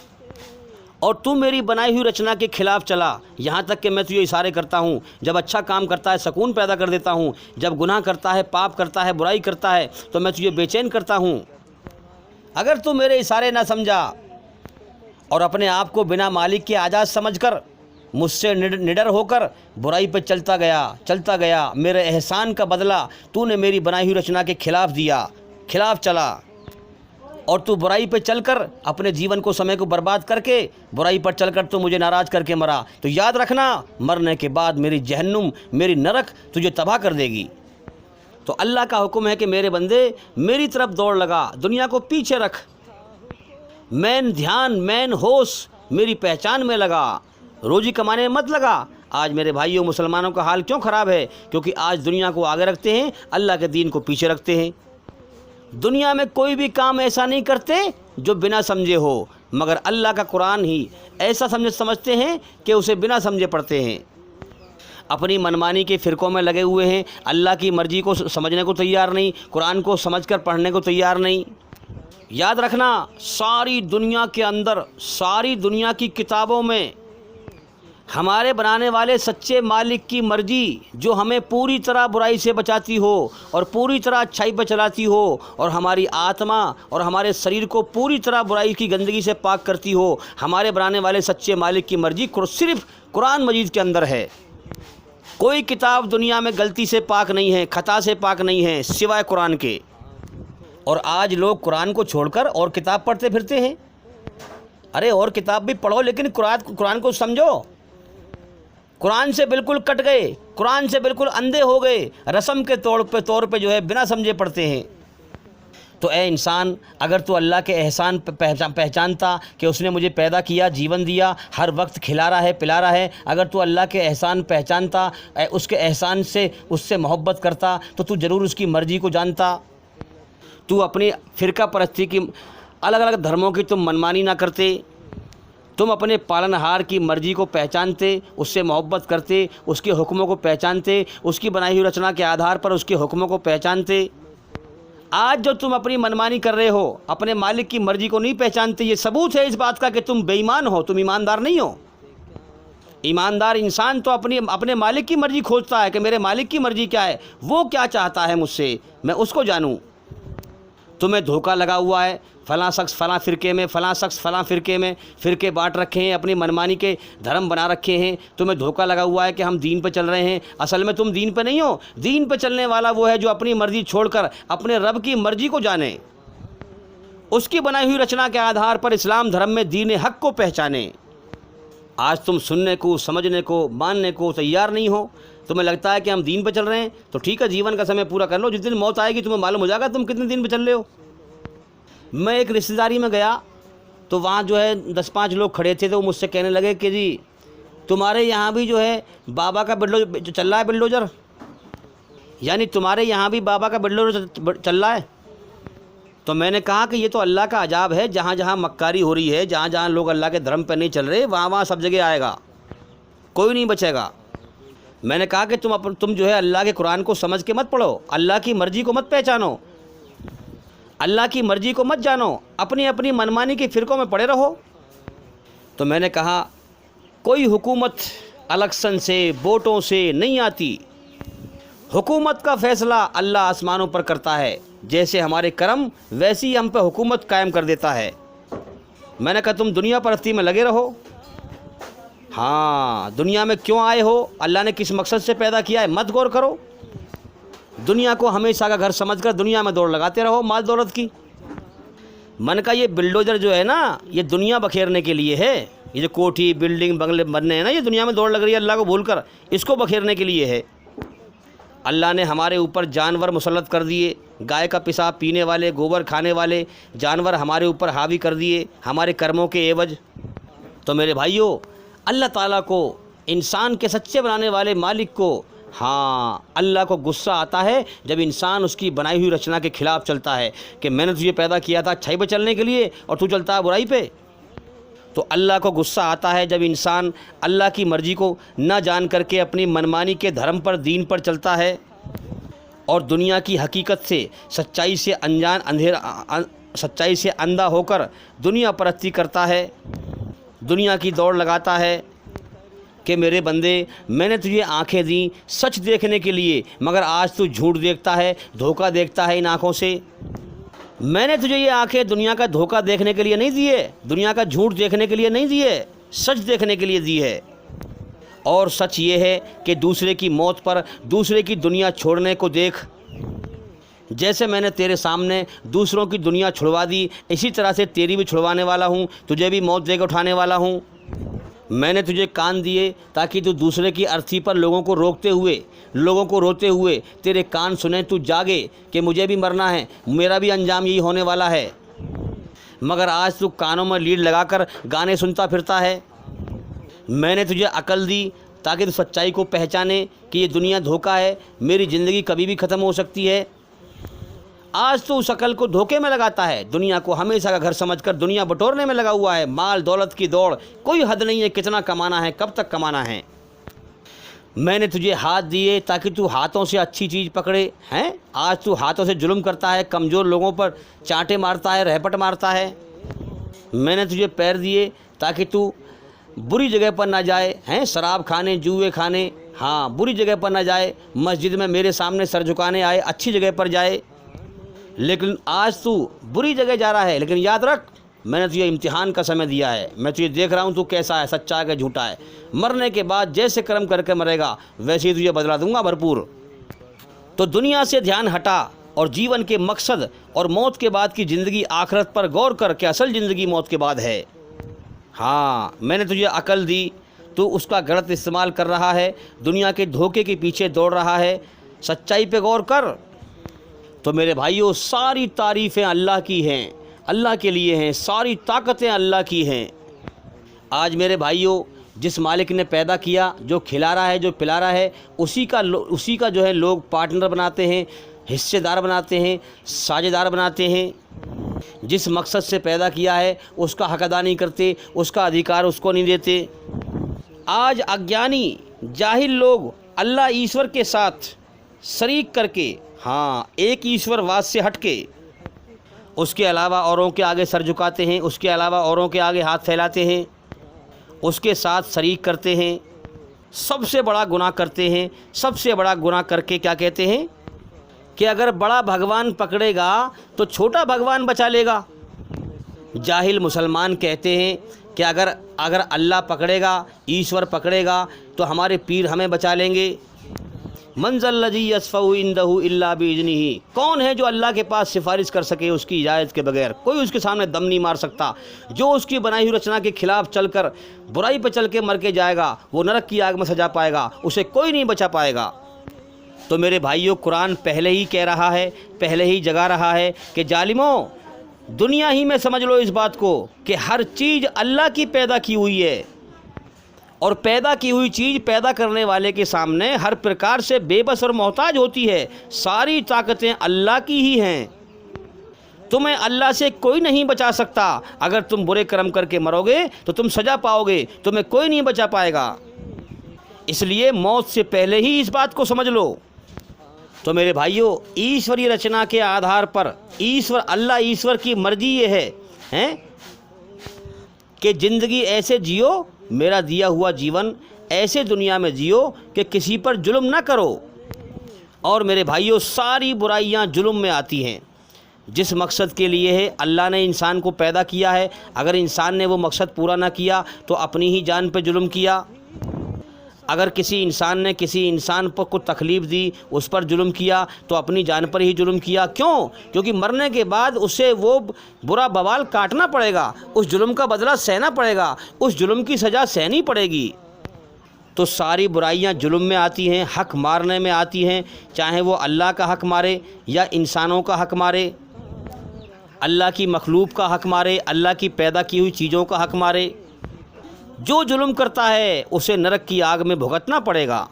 और तू मेरी बनाई हुई रचना के खिलाफ चला, यहाँ तक कि मैं तुझे इशारे करता हूँ, जब अच्छा काम करता है सुकून पैदा कर देता हूँ, जब गुनाह करता है, पाप करता है, बुराई करता है तो मैं तुझे बेचैन करता हूँ। अगर तू मेरे इशारे ना समझा और अपने आप को बिना मालिक के आज़ाद समझकर मुझसे निडर होकर बुराई पर चलता गया, मेरे एहसान का बदला तूने मेरी बनाई हुई रचना के खिलाफ चला और तू बुराई पर चलकर अपने जीवन को, समय को बर्बाद करके बुराई पर चलकर तू मुझे नाराज़ करके मरा, तो याद रखना मरने के बाद मेरी जहन्नुम, मेरी नरक तुझे तबाह कर देगी। तो अल्लाह का हुक्म है कि मेरे बंदे मेरी तरफ दौड़ लगा, दुनिया को पीछे रख, मैन ध्यान, मैन होश मेरी पहचान में लगा, रोजी कमाने में मत लगा। आज मेरे भाइयों मुसलमानों का हाल क्यों ख़राब है? क्योंकि आज दुनिया को आगे रखते हैं, अल्लाह के दीन को पीछे रखते हैं। दुनिया में कोई भी काम ऐसा नहीं करते जो बिना समझे हो, मगर अल्लाह का कुरान ही ऐसा समझते हैं कि उसे बिना समझे पढ़ते हैं। अपनी मनमानी के फ़िरक़ों में लगे हुए हैं, अल्लाह की मर्ज़ी को समझने को तैयार नहीं, कुरान को समझकर पढ़ने को तैयार नहीं। याद रखना, सारी दुनिया के अंदर, सारी दुनिया की किताबों में हमारे बनाने वाले सच्चे मालिक की मर्जी, जो हमें पूरी तरह बुराई से बचाती हो और पूरी तरह अच्छाई पर चलाती हो और हमारी आत्मा और हमारे शरीर को पूरी तरह बुराई की गंदगी से पाक करती हो, हमारे बनाने वाले सच्चे मालिक की मर्जी सिर्फ कुरान मजीद के अंदर है। कोई किताब दुनिया में गलती से पाक नहीं है, खता से पाक नहीं है, सिवाय कुरान के। और आज लोग कुरान को छोड़कर और किताब पढ़ते फिरते हैं। अरे और किताब भी पढ़ो, लेकिन कुरान को समझो। कुरान से बिल्कुल कट गए, कुरान से बिल्कुल अंधे हो गए, रस्म के तौर पे जो है बिना समझे पढ़ते हैं। तो ए इंसान, अगर तू अल्लाह के एहसान पहचानता कि उसने मुझे पैदा किया, जीवन दिया, हर वक्त खिला रहा है, पिला रहा है, अगर तू अल्लाह के एहसान पहचानता, उसके एहसान से उससे मोहब्बत करता, तो तू ज़रूर उसकी मर्ज़ी को जानता। तू अपनी फ़िरका परस्ती की, अलग अलग धर्मों की तुम मनमानी ना करते, तुम अपने पालनहार की मर्ज़ी को पहचानते, उससे मोहब्बत करते, उसके हुक्मों को पहचानते, उसकी बनाई हुई रचना के आधार पर उसके हुक्मों को पहचानते। आज जो तुम अपनी मनमानी कर रहे हो, अपने मालिक की मर्ज़ी को नहीं पहचानते, ये सबूत है इस बात का कि तुम बेईमान हो, तुम ईमानदार नहीं हो। ईमानदार इंसान तो अपने मालिक की मर्ज़ी खोजता है कि मेरे मालिक की मर्ज़ी क्या है, वो क्या चाहता है मुझसे, मैं उसको जानूँ। तुम्हें धोखा लगा हुआ है, फ़लाँ शख्स फ़लाँ फ़िरके में, फ़लाँ शख्स फ़लाँ फ़िरके में, फ़िरके बांट रखे हैं, अपनी मनमानी के धर्म बना रखे हैं। तुम्हें धोखा लगा हुआ है कि हम दीन पे चल रहे हैं, असल में तुम दीन पे नहीं हो। दीन पे चलने वाला वो है जो अपनी मर्ज़ी छोड़कर अपने रब की मर्ज़ी को जाने, उसकी बनाई हुई रचना के आधार पर इस्लाम धर्म में दीन हक़ को पहचाने। आज तुम सुनने को, समझने को, मानने को तैयार नहीं हो। तुम्हें लगता है कि हम दीन पे चल रहे हैं, तो ठीक है, जीवन का समय पूरा कर लो, जिस दिन मौत आएगी तुम्हें मालूम हो जाएगा तुम कितने दिन पे चल रहे हो। मैं एक रिश्तेदारी में गया तो वहाँ जो है 10-5 लोग खड़े थे, तो वो मुझसे कहने लगे कि जी तुम्हारे यहाँ भी जो है बाबा का बिल्डोजर चल रहा है, बिल्डोजर, यानी तुम्हारे यहाँ भी बाबा का बिल्डोजर चल रहा है। तो मैंने कहा कि ये तो अल्लाह का अजाब है, जहाँ जहाँ मक्कारी हो रही है, जहाँ जहाँ लोग अल्लाह के धर्म पर नहीं चल रहे, वहाँ वहाँ सब जगह आएगा, कोई नहीं बचेगा। मैंने कहा कि तुम जो है अल्लाह के कुरान को समझ के मत पढ़ो, अल्लाह की मर्ज़ी को मत पहचानो, अल्लाह की मर्ज़ी को मत जानो, अपनी अपनी मनमानी के फ़िरकों में पड़े रहो। तो मैंने कहा कोई हुकूमत इलेक्शन से, वोटों से नहीं आती। हुकूमत का फ़ैसला अल्लाह आसमानों पर करता है, जैसे हमारे कर्म वैसी ही हम पे हुकूमत कायम कर देता है। मैंने कहा तुम दुनिया परस्ती में लगे रहो। हाँ, दुनिया में क्यों आए हो, अल्लाह ने किस मकसद से पैदा किया है, मत गौर करो। दुनिया को हमेशा का घर समझकर दुनिया में दौड़ लगाते रहो माल दौलत की। मन का ये बिल्डोजर जो है ना, ये दुनिया बखेरने के लिए है। ये जो कोठी, बिल्डिंग, बंगले बनने हैं ना, ये दुनिया में दौड़ लग रही है अल्लाह को भूलकर, इसको बखेरने के लिए है। अल्लाह ने हमारे ऊपर जानवर मुसल्लत कर दिए, गाय का पेशाब पीने वाले, गोबर खाने वाले जानवर हमारे ऊपर हावी कर दिए हमारे कर्मों के एवज। तो मेरे भाइयों, अल्लाह ताला को, इंसान के सच्चे बनाने वाले मालिक को, हाँ, अल्लाह को गुस्सा आता है जब इंसान उसकी बनाई हुई रचना के ख़िलाफ़ चलता है कि मैंने तुझे पैदा किया था अच्छाई पे चलने के लिए और तू चलता है बुराई पे। तो अल्लाह को गुस्सा आता है जब इंसान अल्लाह की मर्ज़ी को ना जान करके अपनी मनमानी के धर्म पर, दीन पर चलता है और दुनिया की हकीकत से, सच्चाई से सच्चाई से अंधा होकर दुनिया परस्ती करता है, दुनिया की दौड़ लगाता है कि मेरे बंदे, मैंने तुझे आँखें दी सच देखने के लिए, मगर आज तू झूठ देखता है, धोखा देखता है इन आँखों से। मैंने तुझे ये आँखें दुनिया का धोखा देखने के लिए नहीं दी है, दुनिया का झूठ देखने के लिए नहीं दी है, सच देखने के लिए दी है। और सच ये है कि दूसरे की मौत पर दूसरे की दुनिया छोड़ने को देख। जैसे मैंने तेरे सामने दूसरों की दुनिया छुड़वा दी, इसी तरह से तेरी भी छुड़वाने वाला हूँ, तुझे भी मौत देकर उठाने वाला हूँ। मैंने तुझे कान दिए ताकि तू दूसरे की अर्थी पर लोगों को रोकते हुए, लोगों को रोते हुए तेरे कान सुने, तू जागे कि मुझे भी मरना है, मेरा भी अंजाम यही होने वाला है। मगर आज तू कानों में लीड लगाकर गाने सुनता फिरता है। मैंने तुझे अकल दी ताकि तू सच्चाई को पहचाने कि ये दुनिया धोखा है, मेरी ज़िंदगी कभी भी ख़त्म हो सकती है। आज तो उस अकल को धोखे में लगाता है, दुनिया को हमेशा का घर समझकर दुनिया बटोरने में लगा हुआ है। माल दौलत की दौड़, कोई हद नहीं है, कितना कमाना है, कब तक कमाना है। मैंने तुझे हाथ दिए ताकि तू हाथों से अच्छी चीज़ पकड़े हैं, आज तू हाथों से जुल्म करता है, कमज़ोर लोगों पर चांटे मारता है, रहपट मारता है। मैंने तुझे पैर दिए ताकि तू बुरी जगह पर ना जाए, हैं, शराब खाने, जुए खाने, हाँ, बुरी जगह पर ना जाए, मस्जिद में मेरे सामने सर झुकाने आए, अच्छी जगह पर जाए। लेकिन आज तू बुरी जगह जा रहा है। लेकिन याद रख, मैंने तुझे इम्तिहान का समय दिया है, मैं तुझे देख रहा हूँ तू कैसा है, सच्चा है कि झूठा है। मरने के बाद जैसे कर्म करके मरेगा वैसे ही तुझे बदला दूंगा भरपूर। तो दुनिया से ध्यान हटा और जीवन के मकसद और मौत के बाद की ज़िंदगी आखिरत पर गौर कर के असल ज़िंदगी मौत के बाद है। हाँ, मैंने तुझे अकल दी, तू उसका गलत इस्तेमाल कर रहा है, दुनिया के धोखे के पीछे दौड़ रहा है। सच्चाई पे गौर कर, तो मेरे भाइयों, सारी तारीफ़ें अल्लाह की हैं, अल्लाह के लिए हैं, सारी ताकतें अल्लाह की हैं। आज मेरे भाइयों, जिस मालिक ने पैदा किया, जो खिला रहा है, जो पिला रहा है, उसी का जो है लोग पार्टनर बनाते हैं, हिस्सेदार बनाते हैं, साझेदार बनाते हैं। जिस मकसद से पैदा किया है उसका हक अदा नहीं करते, उसका अधिकार उसको नहीं देते। आज अज्ञानी जाहिल लोग अल्लाह ईश्वर के साथ शरीक करके, हाँ, एक ईश्वरवाद से हटके उसके अलावा औरों के आगे सर झुकाते हैं, उसके अलावा औरों के आगे हाथ फैलाते हैं, उसके साथ शरीक करते हैं, सबसे बड़ा गुनाह करते हैं। सबसे बड़ा गुनाह करके क्या कहते हैं कि अगर बड़ा भगवान पकड़ेगा तो छोटा भगवान बचा लेगा। जाहिल मुसलमान कहते हैं कि अगर अल्लाह पकड़ेगा, ईश्वर पकड़ेगा तो हमारे पीर हमें बचा लेंगे। मंज़ल्लज़ी यशफ़उ इंदहु इल्ला बिइज़्निही, कौन है जो अल्लाह के पास सिफारिश कर सके उसकी इजाज़त के बगैर? कोई उसके सामने दम नहीं मार सकता। जो उसकी बनाई हुई रचना के खिलाफ चलकर बुराई पर चल के मर के जाएगा वो नरक की आग में सजा पाएगा, उसे कोई नहीं बचा पाएगा। तो मेरे भाइयों, कुरान पहले ही कह रहा है, पहले ही जगा रहा है कि जालिमों, दुनिया ही में समझ लो इस बात को कि हर चीज़ अल्लाह की पैदा की हुई है, और पैदा की हुई चीज़ पैदा करने वाले के सामने हर प्रकार से बेबस और मोहताज होती है। सारी ताकतें अल्लाह की ही हैं। तुम्हें अल्लाह से कोई नहीं बचा सकता। अगर तुम बुरे कर्म करके मरोगे तो तुम सज़ा पाओगे, तुम्हें कोई नहीं बचा पाएगा। इसलिए मौत से पहले ही इस बात को समझ लो। तो मेरे भाइयों, ईश्वरीय रचना के आधार पर अल्लाह ईश्वर की मर्जी ये है कि ज़िंदगी ऐसे जियो, मेरा दिया हुआ जीवन ऐसे दुनिया में जियो कि किसी पर जुल्म ना करो। और मेरे भाइयों, सारी बुराइयां जुल्म में आती हैं। जिस मकसद के लिए है अल्लाह ने इंसान को पैदा किया है, अगर इंसान ने वो मकसद पूरा ना किया तो अपनी ही जान पे जुल्म किया। अगर किसी इंसान ने किसी इंसान पर कुछ तकलीफ़ दी, उस पर जुल्म किया, तो अपनी जान पर ही जुल्म किया। क्यों? क्योंकि मरने के बाद उसे वो बुरा बवाल काटना पड़ेगा, उस जुल्म का बदला सहना पड़ेगा, उस जुल्म की सज़ा सहनी पड़ेगी। तो सारी बुराइयां जुल्म में आती हैं, हक मारने में आती हैं, चाहे वो अल्लाह का हक मारे या इंसानों का हक मारे, अल्लाह की मखलूक का हक मारे, अल्लाह की पैदा की हुई चीज़ों का हक मारे। जो जुल्म करता है उसे नरक की आग में भुगतना पड़ेगा।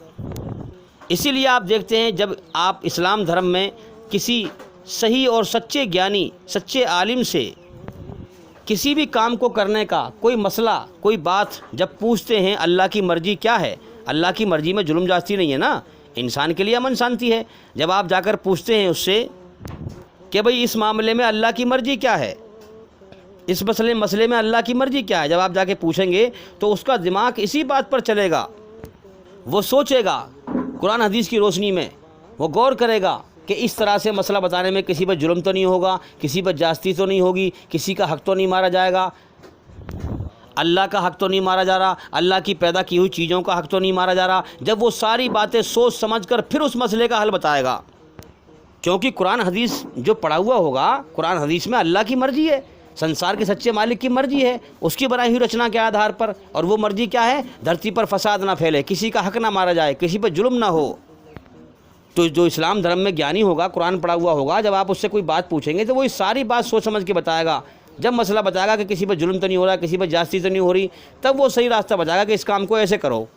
इसीलिए आप देखते हैं, जब आप इस्लाम धर्म में किसी सही और सच्चे ज्ञानी, सच्चे आलिम से किसी भी काम को करने का कोई मसला, कोई बात जब पूछते हैं, अल्लाह की मर्ज़ी क्या है? अल्लाह की मर्ज़ी में जुल्म जास्ती नहीं है ना, इंसान के लिए अमन शांति है। जब आप जाकर पूछते हैं उससे कि भाई इस मामले में अल्लाह की मर्ज़ी क्या है, इस मसले में अल्लाह की मर्ज़ी क्या है, जब आप जाके पूछेंगे तो उसका दिमाग इसी बात पर चलेगा। वो सोचेगा कुरान हदीस की रोशनी में, वो गौर करेगा कि इस तरह से मसला बताने में किसी पर जुल्म तो नहीं होगा, किसी पर जास्ती तो नहीं होगी, किसी का हक़ तो नहीं मारा जाएगा, अल्लाह का हक़ तो नहीं मारा जा रहा, अल्लाह की पैदा की हुई चीज़ों का हक़ तो नहीं मारा जा रहा। जब वो सारी बातें सोच समझ कर फिर उस मसले का हल बताएगा, क्योंकि कुरान हदीस जो पढ़ा हुआ होगा, कुरान हदीस में अल्लाह की मर्ज़ी है, संसार के सच्चे मालिक की मर्ज़ी है, उसकी बनाई हुई रचना के आधार पर। और वो मर्ज़ी क्या है? धरती पर फसाद ना फैले, किसी का हक़ ना मारा जाए, किसी पर जुल्म ना हो। तो जो इस्लाम धर्म में ज्ञानी होगा, कुरान पढ़ा हुआ होगा, जब आप उससे कोई बात पूछेंगे तो वो इस सारी बात सोच समझ के बताएगा। जब मसला बताएगा कि किसी पर जुल्म तो नहीं हो रहा, किसी पर जास्ती तो नहीं हो रही, तब वो सही रास्ता बताएगा कि इस काम को ऐसे करो।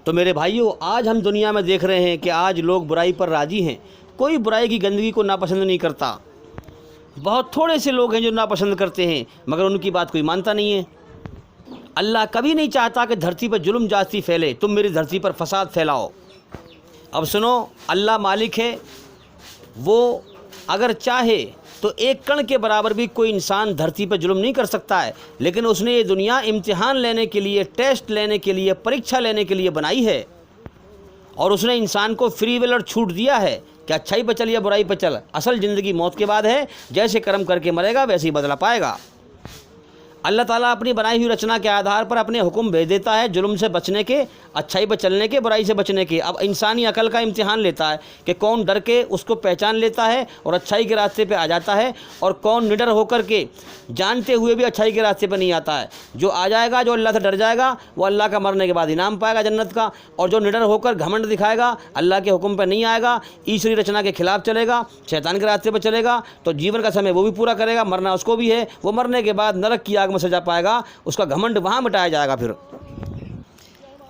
तो मेरे भाइयों, आज हम दुनिया में देख रहे हैं कि आज लोग बुराई पर राज़ी हैं, कोई बुराई की गंदगी को नापसंद नहीं करता। बहुत थोड़े से लोग हैं जो नापसंद करते हैं, मगर उनकी बात कोई मानता नहीं है। अल्लाह कभी नहीं चाहता कि धरती पर जुल्म जास्ती फैले, तुम मेरी धरती पर फसाद फैलाओ। अब सुनो, अल्लाह मालिक है, वो अगर चाहे तो एक कण के बराबर भी कोई इंसान धरती पर जुल्म नहीं कर सकता है, लेकिन उसने ये दुनिया इम्तिहान लेने के लिए, टेस्ट लेने के लिए, परीक्षा लेने के लिए बनाई है। और उसने इंसान को फ्री विल और छूट दिया है कि अच्छाई पर चल या बुराई पर चल, असल ज़िंदगी मौत के बाद है, जैसे कर्म करके मरेगा वैसे ही बदला पाएगा। अल्लाह ताला अपनी बनाई हुई रचना के आधार पर अपने हुक्म भेज देता है जुल्म से बचने के, अच्छाई पर चलने के, बुराई से बचने के। अब इंसानी अकल का इम्तिहान लेता है कि कौन डर के उसको पहचान लेता है और अच्छाई के रास्ते पे आ जाता है, और कौन निडर होकर के जानते हुए भी अच्छाई के रास्ते पर नहीं आता है। जो आ जाएगा, जो अल्लाह से डर जाएगा, वो अल्लाह का मरने के बाद इनाम पाएगा जन्नत का, और जो निडर होकर घमंड दिखाएगा, अल्लाह के हुक्म पर नहीं आएगा, ईश्वरी रचना के खिलाफ चलेगा, शैतान के रास्ते पर चलेगा, तो जीवन का समय वो भी पूरा करेगा, मरना उसको भी है, वो मरने के बाद नरक की आग में सजा पाएगा, उसका घमंड वहाँ मिटाया जाएगा। फिर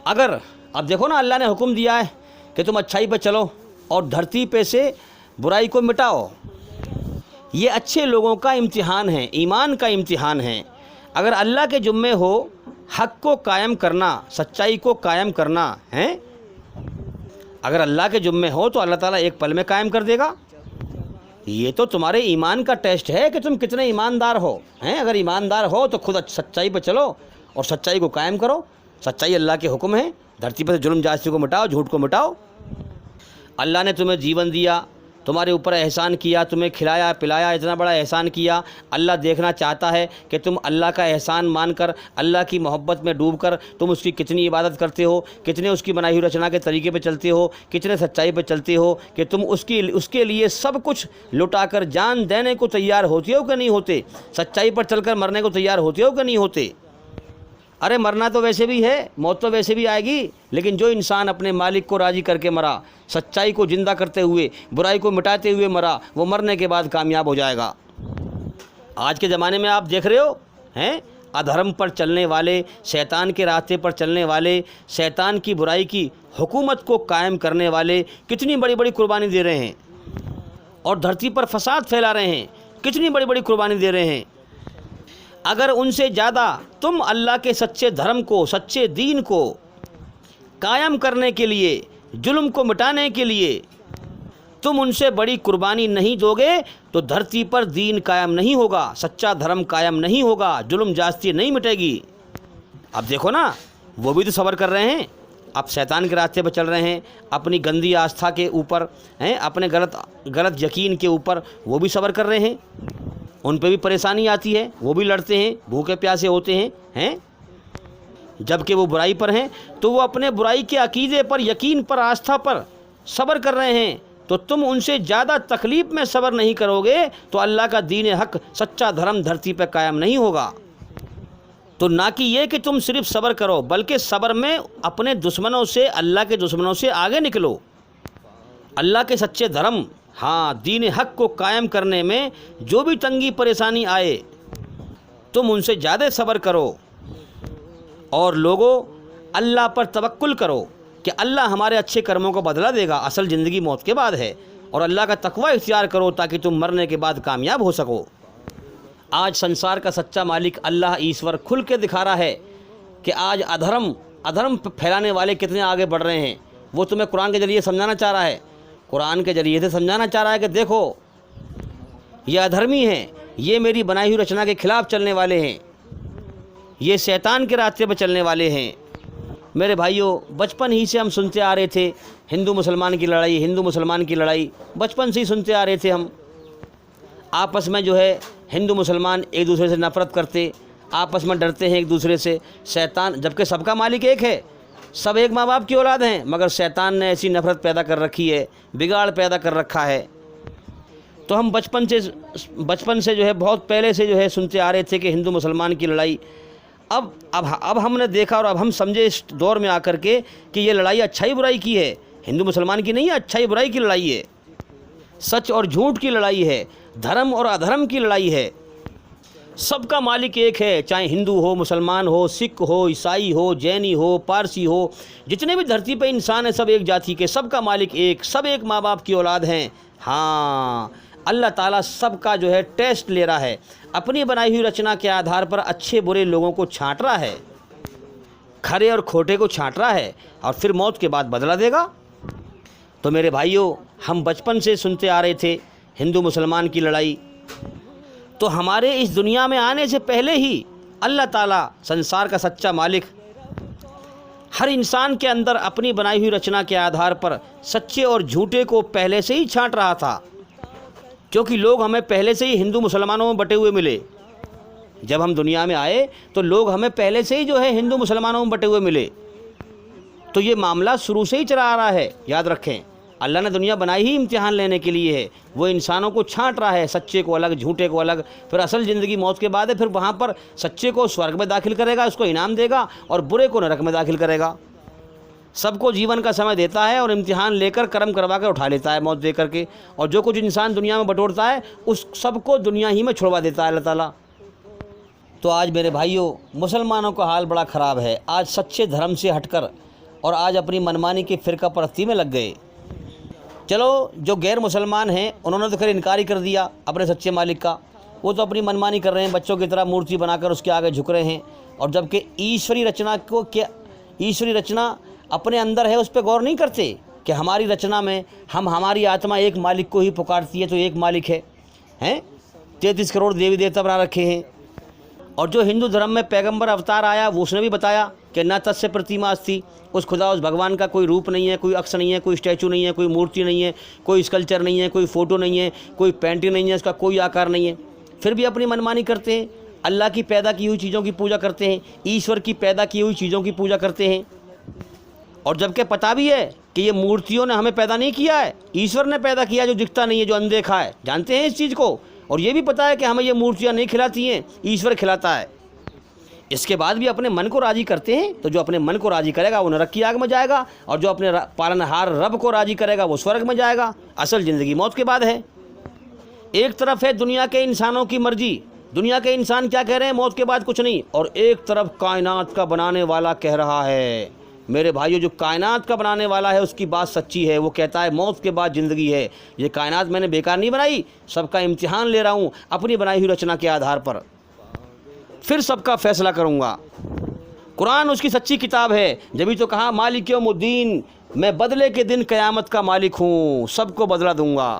अगर अब देखो ना, अल्लाह ने हुक्म दिया है कि तुम अच्छाई पर चलो और धरती पे से बुराई को मिटाओ। ये अच्छे लोगों का इम्तिहान है, ईमान का इम्तिहान है। अगर अल्लाह के जुम्मे हो हक़ को कायम करना, सच्चाई को कायम करना है, अगर अल्लाह के जुम्मे हो तो अल्लाह ताला एक पल में कायम कर देगा। ये तो तुम्हारे ईमान का टेस्ट है कि तुम कितने ईमानदार हो हैं। अगर ईमानदार हो तो खुद सच्चाई पर चलो और सच्चाई को कायम करो। सच्चाई अल्लाह के हुक्म है, धरती पर जुल्म जाति को मिटाओ, झूठ को मिटाओ। अल्लाह ने तुम्हें जीवन दिया, तुम्हारे ऊपर एहसान किया, तुम्हें खिलाया पिलाया, इतना बड़ा एहसान किया। अल्लाह देखना चाहता है कि तुम अल्लाह का एहसान मानकर, अल्लाह की मोहब्बत में डूबकर तुम उसकी कितनी इबादत करते हो, कितने उसकी बनाई हुई रचना के तरीके पे चलते हो, कितने सच्चाई पे चलते हो, कि तुम उसके लिए सब कुछ लुटाकर जान देने को तैयार होते हो कि नहीं होते, सच्चाई पर चलकर मरने को तैयार होते हो कि नहीं होते। अरे मरना तो वैसे भी है, मौत तो वैसे भी आएगी, लेकिन जो इंसान अपने मालिक को राज़ी करके मरा, सच्चाई को ज़िंदा करते हुए, बुराई को मिटाते हुए मरा, वो मरने के बाद कामयाब हो जाएगा। आज के ज़माने में आप देख रहे हो हैं, अधर्म पर चलने वाले, शैतान के रास्ते पर चलने वाले, शैतान की बुराई की हुकूमत को कायम करने वाले कितनी बड़ी बड़ी कुर्बानी दे रहे हैं और धरती पर फसाद फैला रहे हैं, कितनी बड़ी बड़ी कुर्बानी दे रहे हैं। अगर उनसे ज़्यादा तुम अल्लाह के सच्चे धर्म को, सच्चे दीन को कायम करने के लिए, जुल्म को मिटाने के लिए तुम उनसे बड़ी कुर्बानी नहीं दोगे तो धरती पर दीन कायम नहीं होगा, सच्चा धर्म कायम नहीं होगा, जुल्म जास्ती नहीं मिटेगी। अब देखो ना, वो भी तो सब्र कर रहे हैं, अब शैतान के रास्ते पर चल रहे हैं, अपनी गंदी आस्था के ऊपर हैं, अपने गलत यकीन के ऊपर वो भी सब्र कर रहे हैं। उन पे भी परेशानी आती है, वो भी लड़ते हैं, भूखे प्यासे होते हैं, जबकि वो बुराई पर हैं, तो वो अपने बुराई के अकीदे पर, यकीन पर, आस्था पर सब्र कर रहे हैं। तो तुम उनसे ज़्यादा तकलीफ़ में सब्र नहीं करोगे तो अल्लाह का दीन हक़, सच्चा धर्म धरती पर कायम नहीं होगा। तो ना कि ये कि तुम सिर्फ सब्र करो, बल्कि सब्र में अपने दुश्मनों से, अल्लाह के दुश्मनों से आगे निकलो। अल्लाह के सच्चे धर्म, हाँ, दीन हक़ को कायम करने में जो भी तंगी परेशानी आए, तुम उनसे ज़्यादा सब्र करो और लोगों अल्लाह पर तवक्कुल करो कि अल्लाह हमारे अच्छे कर्मों को बदला देगा। असल ज़िंदगी मौत के बाद है, और अल्लाह का तकवा इख्तियार करो ताकि तुम मरने के बाद कामयाब हो सको। आज संसार का सच्चा मालिक अल्लाह ईश्वर खुल के दिखा रहा है कि आज अधर्म फैलाने वाले कितने आगे बढ़ रहे हैं। वो तुम्हें कुरान के ज़रिए समझाना चाह रहा है, कुरान के ज़रिए से समझाना चाह रहा है कि देखो ये अधर्मी हैं, ये मेरी बनाई हुई रचना के ख़िलाफ़ चलने वाले हैं, ये शैतान के रास्ते पर चलने वाले हैं। मेरे भाइयों, बचपन ही से हम सुनते आ रहे थे हिंदू मुसलमान की लड़ाई, हिंदू मुसलमान की लड़ाई, बचपन से ही सुनते आ रहे थे हम। आपस में जो है हिंदू मुसलमान एक दूसरे से नफ़रत करते, आपस में डरते हैं एक दूसरे से। शैतान, जबकि सबका मालिक एक है, सब एक माँ बाप की औलाद हैं, मगर शैतान ने ऐसी नफ़रत पैदा कर रखी है, बिगाड़ पैदा कर रखा है। तो हम बचपन से जो है, बहुत पहले से जो है सुनते आ रहे थे कि हिंदू मुसलमान की लड़ाई। अब हमने देखा और अब हम समझे इस दौर में आकर के कि ये लड़ाई अच्छाई बुराई की है, हिंदू मुसलमान की नहीं है, अच्छाई बुराई की लड़ाई है, सच और झूठ की लड़ाई है, धर्म और अधर्म की लड़ाई है। सबका मालिक एक है, चाहे हिंदू हो, मुसलमान हो, सिख हो, ईसाई हो, जैनी हो, पारसी हो, जितने भी धरती पे इंसान हैं सब एक जाति के, सबका मालिक एक, सब एक माँ बाप की औलाद हैं। हाँ, अल्लाह ताला सबका जो है टेस्ट ले रहा है, अपनी बनाई हुई रचना के आधार पर अच्छे बुरे लोगों को छांट रहा है, खरे और खोटे को छांट रहा है, और फिर मौत के बाद बदला देगा। तो मेरे भाइयों, हम बचपन से सुनते आ रहे थे हिंदू मुसलमान की लड़ाई। तो हमारे इस दुनिया में आने से पहले ही अल्लाह ताला, संसार का सच्चा मालिक, हर इंसान के अंदर अपनी बनाई हुई रचना के आधार पर सच्चे और झूठे को पहले से ही छांट रहा था, क्योंकि लोग हमें पहले से ही हिंदू मुसलमानों में बटे हुए मिले। जब हम दुनिया में आए तो लोग हमें पहले से ही जो है हिंदू मुसलमानों में बटे हुए मिले। तो ये मामला शुरू से ही चला आ रहा है। याद रखें, अल्लाह ने दुनिया बनाई ही इम्तिहान लेने के लिए है। वो इंसानों को छांट रहा है, सच्चे को अलग, झूठे को अलग। फिर असल ज़िंदगी मौत के बाद है। फिर वहाँ पर सच्चे को स्वर्ग में दाखिल करेगा, उसको इनाम देगा, और बुरे को नरक में दाखिल करेगा। सबको जीवन का समय देता है और इम्तिहान लेकर कर्म करवा कर उठा लेता है मौत दे करके। और जो कुछ इंसान दुनिया में बटोरता है उस सबको दुनिया ही में छुड़वा देता है अल्लाह ताला। तो आज मेरे भाइयों, मुसलमानों का हाल बड़ा ख़राब है। आज सच्चे धर्म से हटकर और आज अपनी मनमानी की फ़िरका परस्ती में लग गए। चलो, जो गैर मुसलमान हैं उन्होंने तो खैर इनकार ही कर दिया अपने सच्चे मालिक का। वो तो अपनी मनमानी कर रहे हैं, बच्चों की तरह मूर्ति बनाकर उसके आगे झुक रहे हैं। और जबकि ईश्वरी रचना को क्या, ईश्वरी रचना अपने अंदर है, उस पर गौर नहीं करते कि हमारी रचना में हमारी आत्मा एक मालिक को ही पुकारती है। तो एक मालिक है, 33 करोड़ देवी देवता बना रखे हैं। और जो हिंदू धर्म में पैगंबर अवतार आया वो उसने भी बताया कि न तस्य प्रतिमा अस्ति, उस खुदा उस भगवान का कोई रूप नहीं है, कोई अक्ष नहीं है, कोई स्टैचू नहीं है, कोई मूर्ति नहीं है, कोई स्कल्पचर नहीं है, कोई फ़ोटो नहीं है, कोई पेंटिंग नहीं है, उसका कोई आकार नहीं है। फिर भी अपनी मनमानी करते हैं, अल्लाह की पैदा की हुई चीज़ों की पूजा करते हैं, ईश्वर की पैदा की हुई चीज़ों की पूजा करते हैं। और जबकि पता भी है कि ये मूर्तियों ने हमें पैदा नहीं किया है, ईश्वर ने पैदा किया, जो दिखता नहीं है, जो अनदेखा है। जानते हैं इस चीज़ को। और ये भी पता है कि हमें ये मूर्तियाँ नहीं खिलाती हैं, ईश्वर खिलाता है। इसके बाद भी अपने मन को राज़ी करते हैं। तो जो अपने मन को राज़ी करेगा वो नरक की आग में जाएगा, और जो अपने पालनहार रब को राज़ी करेगा वो स्वर्ग में जाएगा। असल ज़िंदगी मौत के बाद है। एक तरफ है दुनिया के इंसानों की मर्जी, दुनिया के इंसान क्या कह रहे हैं, मौत के बाद कुछ नहीं। और एक तरफ कायनात का बनाने वाला कह रहा है, मेरे भाइयों, जो कायनात का बनाने वाला है उसकी बात सच्ची है। वो कहता है मौत के बाद ज़िंदगी है। ये कायनात मैंने बेकार नहीं बनाई, सबका इम्तिहान ले रहा हूँ अपनी बनाई हुई रचना के आधार पर, फिर सबका फैसला करूँगा। कुरान उसकी सच्ची किताब है। जब तो कहा मालिक यौमुद्दीन, मैं बदले के दिन क़यामत का मालिक हूँ, सबको बदला दूँगा।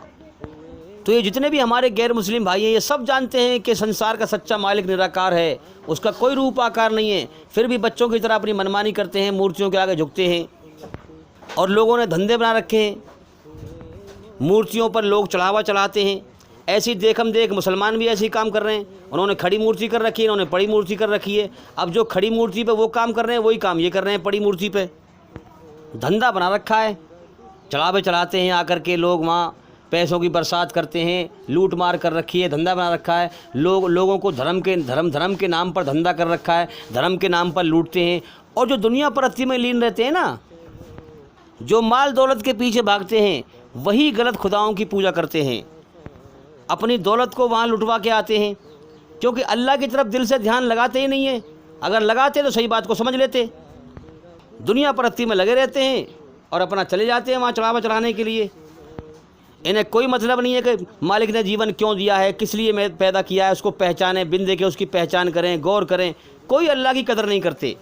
तो ये जितने भी हमारे गैर मुस्लिम भाई हैं ये सब जानते हैं कि संसार का सच्चा मालिक निराकार है, उसका कोई रूप आकार नहीं है। फिर भी बच्चों की तरह अपनी मनमानी करते हैं, मूर्तियों के आगे झुकते हैं। और लोगों ने धंधे बना रखे हैं, मूर्तियों पर लोग चढ़ावा चढ़ाते हैं। ऐसी देखम देख मुसलमान भी ऐसे ही काम कर रहे हैं। उन्होंने खड़ी मूर्ति कर रखी है, इन्होंने पड़ी मूर्ति कर रखी है। अब जो खड़ी मूर्ति पे वो काम कर रहे हैं वही काम ये कर रहे हैं पड़ी मूर्ति पे। धंधा बना रखा है, चढ़ावे चढ़ाते हैं आकर के लोग, वहाँ पैसों की बरसात करते हैं, लूट मार कर रखी है, धंधा बना रखा है। लोगों को धर्म के नाम पर धंधा कर रखा है, धर्म के नाम पर लूटते हैं। और जो दुनिया परस्ती में लीन रहते हैं ना, जो माल दौलत के पीछे भागते हैं, वही गलत खुदाओं की पूजा करते हैं, अपनी दौलत को वहाँ लुटवा के आते हैं। क्योंकि अल्लाह की तरफ दिल से ध्यान लगाते ही नहीं है। अगर लगाते तो सही बात को समझ लेते। दुनिया परस्ती में लगे रहते हैं और अपना चले जाते हैं वहाँ चढ़ावा चढ़ाने के लिए। इन्हें कोई मतलब नहीं है कि मालिक ने जीवन क्यों दिया है, किस लिए मैं पैदा किया है, उसको पहचाने, बिन देखे उसकी पहचान करें, गौर करें। कोई अल्लाह की कदर नहीं करते।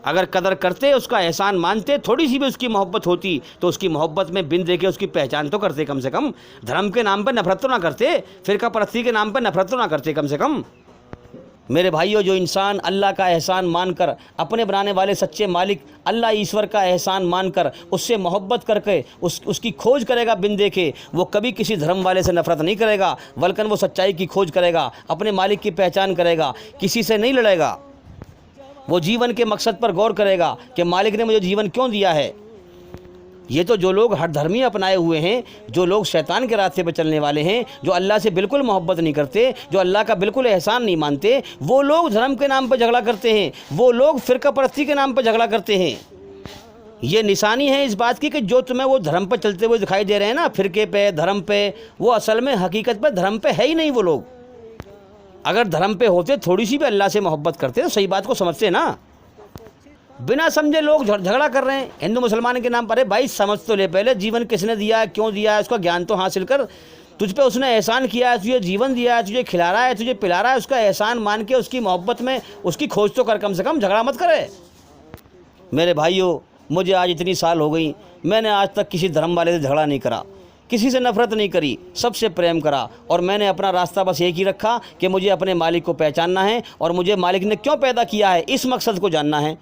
अगर कदर करते, उसका एहसान मानते, थोड़ी सी भी उसकी मोहब्बत होती, तो उसकी मोहब्बत में बिन देखे उसकी पहचान तो करते कम से कम। धर्म के नाम पर नफरत तो ना करते, फ़िरका परस्ती के नाम पर नफरत तो ना करते कम से कम। मेरे भाइयों, जो इंसान अल्लाह का एहसान मानकर, अपने बनाने वाले सच्चे मालिक अल्लाह ईश्वर का एहसान मानकर उससे मोहब्बत करके उसकी खोज करेगा बिन देखे, वो कभी किसी धर्म वाले से नफरत नहीं करेगा, बल्कि वो सच्चाई की खोज करेगा, अपने मालिक की पहचान करेगा, किसी से नहीं लड़ेगा। वो जीवन के मकसद पर गौर करेगा कि मालिक ने मुझे जीवन क्यों दिया है। ये तो जो लोग हर धर्मी अपनाए हुए हैं, जो लोग शैतान के रास्ते पर चलने वाले हैं, जो अल्लाह से बिल्कुल मोहब्बत नहीं करते, जो अल्लाह का बिल्कुल एहसान नहीं मानते, वो लोग धर्म के नाम पर झगड़ा करते हैं, वो लोग फ़िरका परस्ती के नाम पर झगड़ा करते हैं। ये निशानी है इस बात की कि जो तुम्हें वो धर्म पर चलते हुए दिखाई दे रहे हैं ना, फ़िरके पे, धर्म पे, वो असल में हकीकत पर धर्म पे है ही नहीं। वो लोग अगर धर्म पे होते, थोड़ी सी भी अल्लाह से मोहब्बत करते, तो सही बात को समझते ना। बिना समझे लोग झगड़ा कर रहे हैं हिंदू मुसलमान के नाम पर। अरे भाई, समझ तो ले पहले, जीवन किसने दिया है, क्यों दिया है, उसका ज्ञान तो हासिल कर। तुझ पे उसने एहसान किया है, तुझे जीवन दिया है, तुझे खिला रहा है, तुझे पिला रहा है, उसका एहसान मान के उसकी मोहब्बत में उसकी खोज तो कर, कम से कम झगड़ा मत करे। मेरे भाइयों, मुझे आज इतनी साल हो गई, मैंने आज तक किसी धर्म वाले से झगड़ा नहीं करा, किसी से नफरत नहीं करी, सबसे प्रेम करा। और मैंने अपना रास्ता बस एक ही रखा कि मुझे अपने मालिक को पहचानना है और मुझे मालिक ने क्यों पैदा किया है, इस मकसद को जानना है।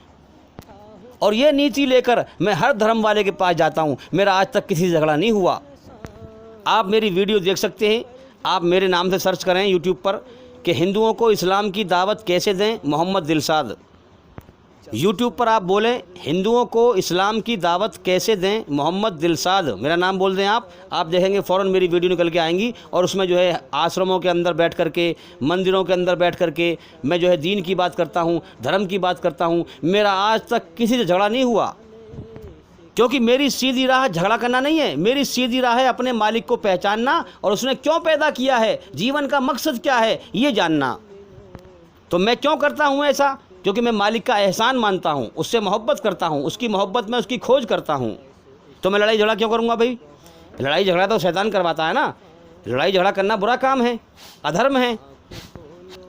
और ये नीति लेकर मैं हर धर्म वाले के पास जाता हूँ। मेरा आज तक किसी से झगड़ा नहीं हुआ। आप मेरी वीडियो देख सकते हैं, आप मेरे नाम से सर्च करें यूट्यूब पर, कि हिंदुओं को इस्लाम की दावत कैसे दें, मोहम्मद दिलसाद। यूट्यूब पर आप बोलें हिंदुओं को इस्लाम की दावत कैसे दें, मोहम्मद दिलसाद, मेरा नाम बोल दें आप देखेंगे फ़ौरन मेरी वीडियो निकल के आएंगी। और उसमें जो है आश्रमों के अंदर बैठ करके, मंदिरों के अंदर बैठ करके मैं जो है दीन की बात करता हूँ, धर्म की बात करता हूँ। मेरा आज तक किसी से झगड़ा नहीं हुआ, क्योंकि मेरी सीधी राह झगड़ा करना नहीं है। मेरी सीधी राह है अपने मालिक को पहचानना और उसने क्यों पैदा किया है, जीवन का मकसद क्या है, ये जानना। तो मैं क्यों करता हूँ ऐसा? क्योंकि मैं मालिक का एहसान मानता हूँ, उससे मोहब्बत करता हूँ, उसकी मोहब्बत में उसकी खोज करता हूँ। तो मैं लड़ाई झगड़ा क्यों करूँगा भाई? लड़ाई झगड़ा तो शैतान करवाता है ना। लड़ाई झगड़ा करना बुरा काम है, अधर्म है।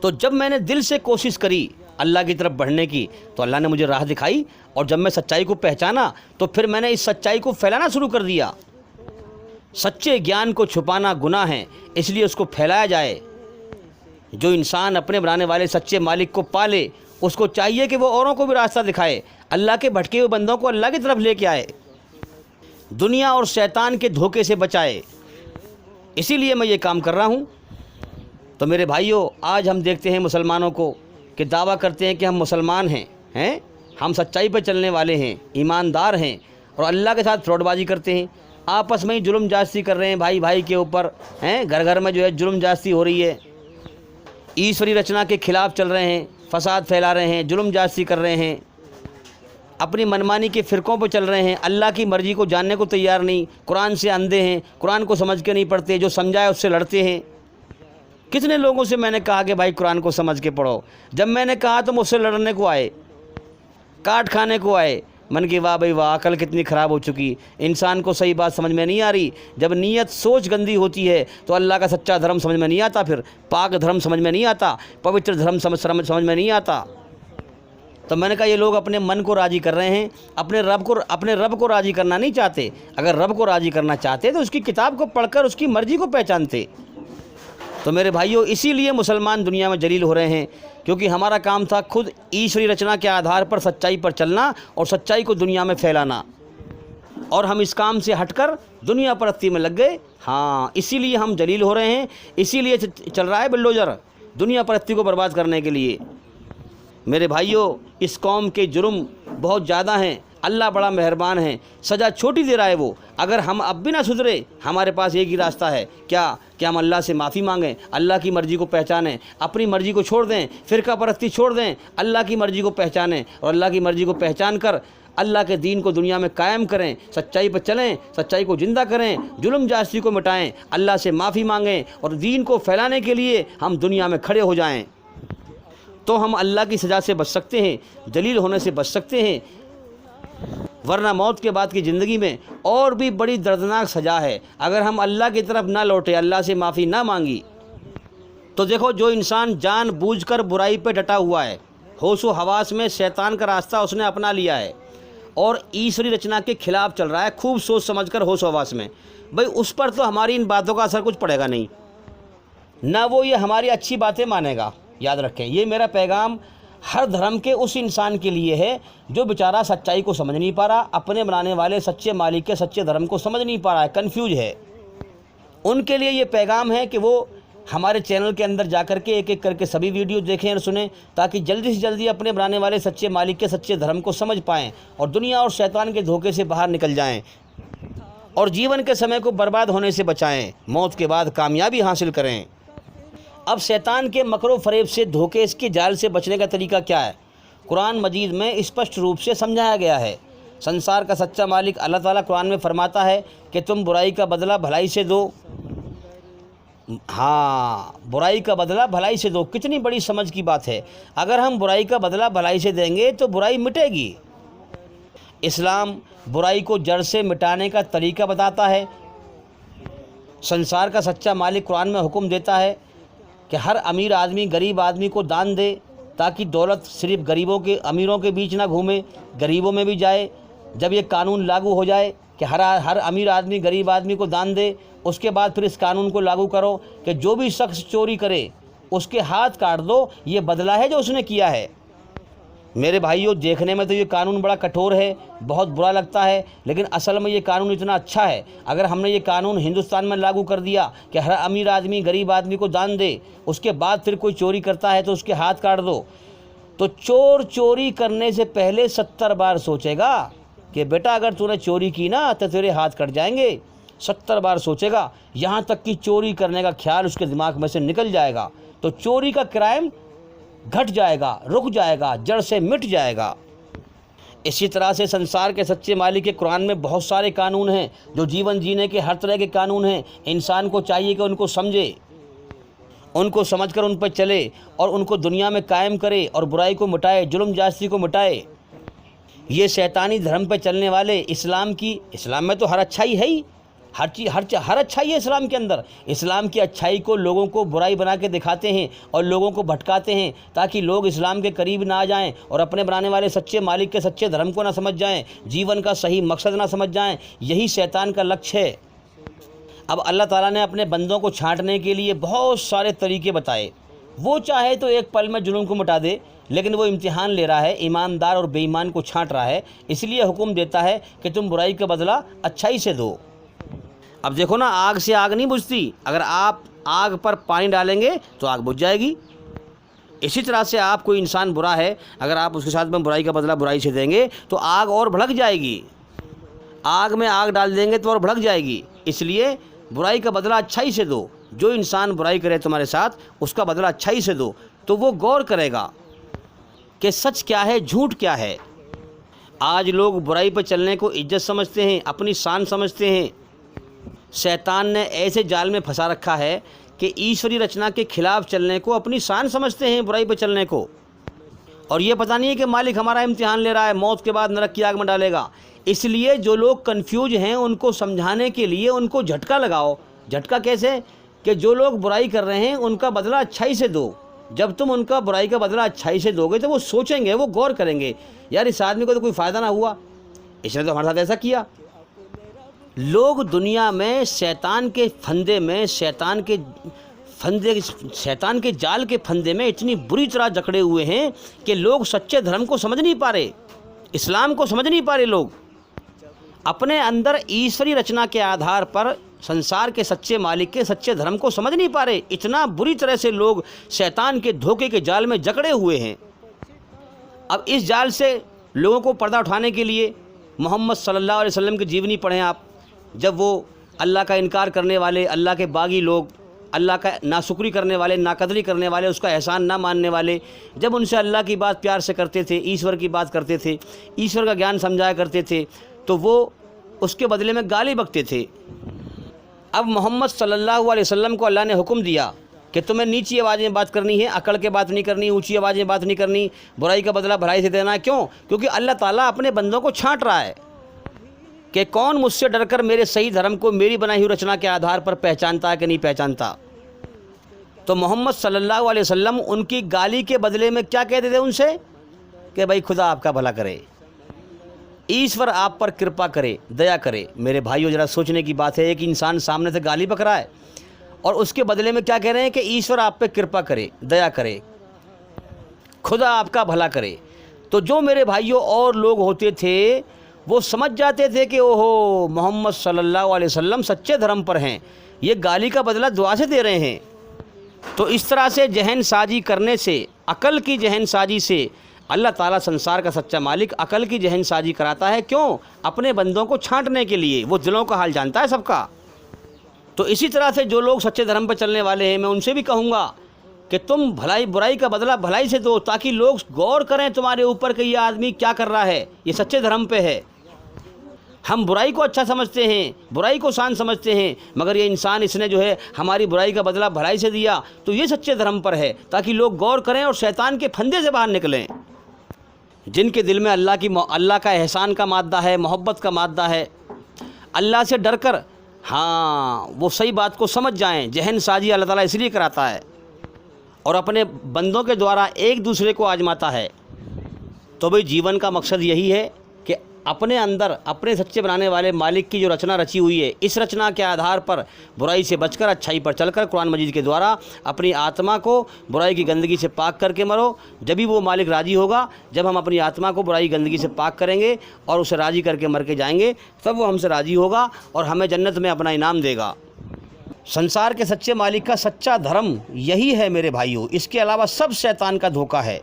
तो जब मैंने दिल से कोशिश करी अल्लाह की तरफ बढ़ने की, तो अल्लाह ने मुझे राह दिखाई। और जब मैं सच्चाई को पहचाना तो फिर मैंने इस सच्चाई को फैलाना शुरू कर दिया। सच्चे ज्ञान को छुपाना गुनाह है, इसलिए उसको फैलाया जाए। जो इंसान अपने बनाने वाले सच्चे मालिक को पाले, उसको चाहिए कि वो औरों को भी रास्ता दिखाए, अल्लाह के भटके हुए बंदों को अल्लाह की तरफ लेके आए, दुनिया और शैतान के धोखे से बचाए। इसीलिए मैं ये काम कर रहा हूँ। तो मेरे भाइयों, आज हम देखते हैं मुसलमानों को कि दावा करते हैं कि हम मुसलमान हैं, हम सच्चाई पर चलने वाले हैं, ईमानदार हैं, और अल्लाह के साथ फ्रॉडबाजी करते हैं। आपस में ही जुल्म जास्ती कर रहे हैं भाई भाई के ऊपर, हैं, घर घर में जो है जुल्म जास्ती हो रही है। ईश्वरी रचना के खिलाफ चल रहे हैं, फसाद फैला रहे हैं, जुल्म जास्ती कर रहे हैं, अपनी मनमानी के फ़िरक़ों पर चल रहे हैं, अल्लाह की मर्ज़ी को जानने को तैयार नहीं, कुरान से अंधे हैं, कुरान को समझ के नहीं पढ़ते, जो समझाए उससे लड़ते हैं। कितने लोगों से मैंने कहा कि भाई कुरान को समझ के पढ़ो, जब मैंने कहा तो मुझसे लड़ने को आए, काट खाने को आए। मन की वाह भाई वाह, अकल कितनी ख़राब हो चुकी, इंसान को सही बात समझ में नहीं आ रही। जब नीयत सोच गंदी होती है तो अल्लाह का सच्चा धर्म समझ में नहीं आता, फिर पाक धर्म समझ में नहीं आता, पवित्र धर्म समझ में नहीं आता। तो मैंने कहा ये लोग अपने मन को राज़ी कर रहे हैं, अपने रब को राज़ी करना नहीं चाहते। अगर रब को राज़ी करना चाहते तो उसकी किताब को पढ़कर उसकी मर्ज़ी को पहचानते। तो मेरे भाइयों, इसीलिए मुसलमान दुनिया में जलील हो रहे हैं, क्योंकि हमारा काम था खुद ईश्वरी रचना के आधार पर सच्चाई पर चलना और सच्चाई को दुनिया में फैलाना। और हम इस काम से हटकर दुनिया परस्ती में लग गए। हाँ, इसीलिए हम जलील हो रहे हैं, इसीलिए चल रहा है बिल्डोजर दुनिया परस्ती को बर्बाद करने के लिए। मेरे भाइयों, इस कौम के जुर्म बहुत ज़्यादा हैं, अल्लाह बड़ा मेहरबान है, सज़ा छोटी दे रहा है वो। अगर हम अब भी ना सुधरे, हमारे पास एक ही रास्ता है, क्या हम अल्लाह से माफ़ी मांगें, अल्लाह की मर्ज़ी को पहचानें, अपनी मर्ज़ी को छोड़ दें, फ़िरका परस्ती छोड़ दें, अल्लाह की मर्ज़ी को पहचानें और अल्लाह की मर्ज़ी को पहचान कर अल्लाह के दीन को दुनिया में कायम करें, सच्चाई पर चलें, सच्चाई को ज़िंदा करें, जुल्म जास्ती को मिटाएं, अल्लाह से माफ़ी मांगें और दीन को फैलाने के लिए हम दुनिया में खड़े हो जाएँ। तो हम अल्लाह की सज़ा से बच सकते हैं, जलील होने से बच सकते हैं। वरना मौत के बाद की ज़िंदगी में और भी बड़ी दर्दनाक सज़ा है अगर हम अल्लाह की तरफ ना लौटे, अल्लाह से माफ़ी ना मांगी। तो देखो, जो इंसान जानबूझकर बुराई पे डटा हुआ है, होशो हवास में शैतान का रास्ता उसने अपना लिया है और ईश्वरी रचना के खिलाफ चल रहा है, खूब सोच समझकर होशो हवास में, भाई उस पर तो हमारी इन बातों का असर कुछ पड़ेगा नहीं, ना वो ये हमारी अच्छी बातें मानेगा। याद रखें, ये मेरा पैगाम हर धर्म के उस इंसान के लिए है जो बेचारा सच्चाई को समझ नहीं पा रहा, अपने बनाने वाले सच्चे मालिक के सच्चे धर्म को समझ नहीं पा रहा है, कन्फ्यूज है। उनके लिए ये पैगाम है कि वो हमारे चैनल के अंदर जा कर के एक एक करके सभी वीडियो देखें और सुनें, ताकि जल्दी से जल्दी अपने बनाने वाले सच्चे मालिक के सच्चे धर्म को समझ पाएँ और दुनिया और शैतान के धोखे से बाहर निकल जाएँ और जीवन के समय को बर्बाद होने से बचाएँ, मौत के बाद कामयाबी हासिल करें। अब शैतान के मकरो फरेब से, धोखे इसके जाल से बचने का तरीका क्या है? कुरान मजीद में स्पष्ट रूप से समझाया गया है। संसार का सच्चा मालिक अल्लाह ताला कुरान में फरमाता है कि तुम बुराई का बदला भलाई से दो। हाँ, बुराई का बदला भलाई से दो, कितनी बड़ी समझ की बात है। अगर हम बुराई का बदला भलाई से देंगे तो बुराई मिटेगी। इस्लाम बुराई को जड़ से मिटाने का तरीका बताता है। संसार का सच्चा मालिक कुरान में हुक्म देता है कि हर अमीर आदमी गरीब आदमी को दान दे, ताकि दौलत सिर्फ गरीबों के अमीरों के बीच ना घूमे, गरीबों में भी जाए। जब ये कानून लागू हो जाए कि हर अमीर आदमी गरीब आदमी को दान दे, उसके बाद फिर इस कानून को लागू करो कि जो भी शख्स चोरी करे उसके हाथ काट दो, ये बदला है जो उसने किया है। मेरे भाइयों, देखने में तो ये कानून बड़ा कठोर है, बहुत बुरा लगता है, लेकिन असल में ये कानून इतना अच्छा है। अगर हमने ये कानून हिंदुस्तान में लागू कर दिया कि हर अमीर आदमी गरीब आदमी को दान दे, उसके बाद फिर कोई चोरी करता है तो उसके हाथ काट दो, तो चोर चोरी करने से पहले 70 बार सोचेगा कि बेटा अगर तूने चोरी की ना तो तेरे हाथ कट जाएंगे। 70 बार सोचेगा, यहाँ तक कि चोरी करने का ख्याल उसके दिमाग में से निकल जाएगा, तो चोरी का क्राइम घट जाएगा, रुक जाएगा, जड़ से मिट जाएगा। इसी तरह से संसार के सच्चे मालिक के कुरान में बहुत सारे कानून हैं जो जीवन जीने के हर तरह के कानून हैं। इंसान को चाहिए कि उनको समझे, उनको समझकर उन पर चले और उनको दुनिया में कायम करे और बुराई को मिटाए, जुल्म जास्ती को मिटाए। ये शैतानी धर्म पर चलने वाले इस्लाम में तो हर अच्छाई है ही, हर अच्छाई है इस्लाम के अंदर। इस्लाम की अच्छाई को लोगों को बुराई बना के दिखाते हैं और लोगों को भटकाते हैं ताकि लोग इस्लाम के करीब ना आ जाएं और अपने बनाने वाले सच्चे मालिक के सच्चे धर्म को ना समझ जाएं, जीवन का सही मकसद ना समझ जाएं। यही शैतान का लक्ष्य है। अब अल्लाह ताला ने अपने बंदों को छांटने के लिए बहुत सारे तरीके बताए। वो चाहे तो एक पल में जुल्म को मिटा दे, लेकिन वो इम्तिहान ले रहा है, ईमानदार और बेईमान को छांट रहा है। इसलिए हुक्म देता है कि तुम बुराई का बदला अच्छाई से दो। अब देखो ना, आग से आग नहीं बुझती, अगर आप आग पर पानी डालेंगे तो आग बुझ जाएगी। इसी तरह से आप कोई इंसान बुरा है, अगर आप उसके साथ में बुराई का बदला बुराई से देंगे तो आग और भड़क जाएगी। आग में आग डाल देंगे तो और भड़क जाएगी। इसलिए बुराई का बदला अच्छाई से दो। जो इंसान बुराई करे तुम्हारे साथ, उसका बदला अच्छाई से दो, तो वो गौर करेगा कि सच क्या है, झूठ क्या है। आज लोग बुराई पर चलने को इज्जत समझते हैं, अपनी शान समझते हैं। शैतान ने ऐसे जाल में फंसा रखा है कि ईश्वरी रचना के खिलाफ चलने को अपनी शान समझते हैं, बुराई पर चलने को। और ये पता नहीं है कि मालिक हमारा इम्तिहान ले रहा है, मौत के बाद नरक की आग में डालेगा। इसलिए जो लोग कंफ्यूज हैं उनको समझाने के लिए उनको झटका लगाओ। झटका कैसे? कि जो लोग बुराई कर रहे हैं उनका बदला अच्छाई से दो। जब तुम उनका बुराई का बदला अच्छाई से दोगे तो वो सोचेंगे, वो गौर करेंगे, यार इस आदमी को तो कोई फ़ायदा ना हुआ, इसने तो हमारे साथ ऐसा किया। लोग दुनिया में शैतान के फंदे में, शैतान के जाल के फंदे में इतनी बुरी तरह जकड़े हुए हैं कि लोग सच्चे धर्म को समझ नहीं पा रहे, इस्लाम को समझ नहीं पा रहे। लोग अपने अंदर ईश्वरी रचना के आधार पर संसार के सच्चे मालिक के सच्चे धर्म को समझ नहीं पा रहे। इतना बुरी तरह से लोग शैतान के धोखे के जाल में जकड़े हुए हैं। अब इस जाल से लोगों को पर्दा उठाने के लिए मोहम्मद सल्लल्लाहु अलैहि वसल्लम की जीवनी पढ़ें आप। जब वो अल्लाह का इनकार करने वाले, अल्लाह के बागी लोग, अल्लाह का नाशुक्री करने वाले, नाकदरी करने वाले, उसका एहसान ना मानने वाले, जब उनसे अल्लाह की बात प्यार से करते थे, ईश्वर की बात करते थे, ईश्वर का ज्ञान समझाया करते थे, तो वो उसके बदले में गाली बकते थे। अब मोहम्मद सल्लल्लाहु अलैहि वसल्लम को अल्लाह ने हुक्म दिया कि तुम्हें नीची आवाज़ में बात करनी है, अकड़ के बात नहीं करनी, ऊंची आवाज़ में बात नहीं करनी, बुराई का बदला भलाई से देना है। क्यों? क्योंकि अल्लाह ताला अपने बंदों को छांट रहा है कि कौन मुझसे डरकर मेरे सही धर्म को मेरी बनाई हुई रचना के आधार पर पहचानता है कि नहीं पहचानता। तो मोहम्मद सल्लल्लाहु अलैहि वसल्लम उनकी गाली के बदले में क्या कहते थे उनसे कि भाई खुदा आपका भला करे, ईश्वर आप पर कृपा करे, दया करे। मेरे भाइयों, ज़रा सोचने की बात है, एक इंसान सामने से गाली बक रहा है और उसके बदले में क्या कह रहे हैं कि ईश्वर आप पे कृपा करे, दया करे, खुदा आपका भला करे। तो जो मेरे भाइयों और लोग होते थे वो समझ जाते थे कि ओहो मोहम्मद सल्लल्लाहु अलैहि वसल्लम सच्चे धर्म पर हैं, ये गाली का बदला दुआ से दे रहे हैं। तो इस तरह से जहन साजी करने से, अकल की जहन साजी से, अल्लाह ताला संसार का सच्चा मालिक अकल की जहन साजी कराता है। क्यों? अपने बंदों को छांटने के लिए। वो दिलों का हाल जानता है सबका। तो इसी तरह से जो लोग सच्चे धर्म पर चलने वाले हैं, मैं उनसे भी कहूँगा कि तुम बुराई का बदला भलाई से दो, ताकि लोग गौर करें तुम्हारे ऊपर कि ये आदमी क्या कर रहा है, ये सच्चे धर्म पे है। हम बुराई को अच्छा समझते हैं, बुराई को शान समझते हैं, मगर ये इंसान, इसने जो है हमारी बुराई का बदला भलाई से दिया, तो ये सच्चे धर्म पर है, ताकि लोग गौर करें और शैतान के फंदे से बाहर निकलें। जिनके दिल में अल्लाह का एहसान का मादा है, मोहब्बत का मादा है, अल्लाह से डरकर हाँ वो सही बात को समझ जाएं। जहन साजी अल्लाह ताला इसलिए कराता है और अपने बंदों के द्वारा एक दूसरे को आजमाता है। तो भाई जीवन का मकसद यही है कि अपने अंदर अपने सच्चे बनाने वाले मालिक की जो रचना रची हुई है, इस रचना के आधार पर बुराई से बचकर अच्छाई पर चलकर कुरान मजीद के द्वारा अपनी आत्मा को बुराई की गंदगी से पाक करके मरो। जब भी वो मालिक राज़ी होगा, जब हम अपनी आत्मा को बुराई गंदगी से पाक करेंगे और उसे राज़ी करके मर के जाएंगे, तब वो हमसे राज़ी होगा और हमें जन्नत में अपना इनाम देगा। संसार के सच्चे मालिक का सच्चा धर्म यही है मेरे भाइयों, इसके अलावा सब शैतान का धोखा है।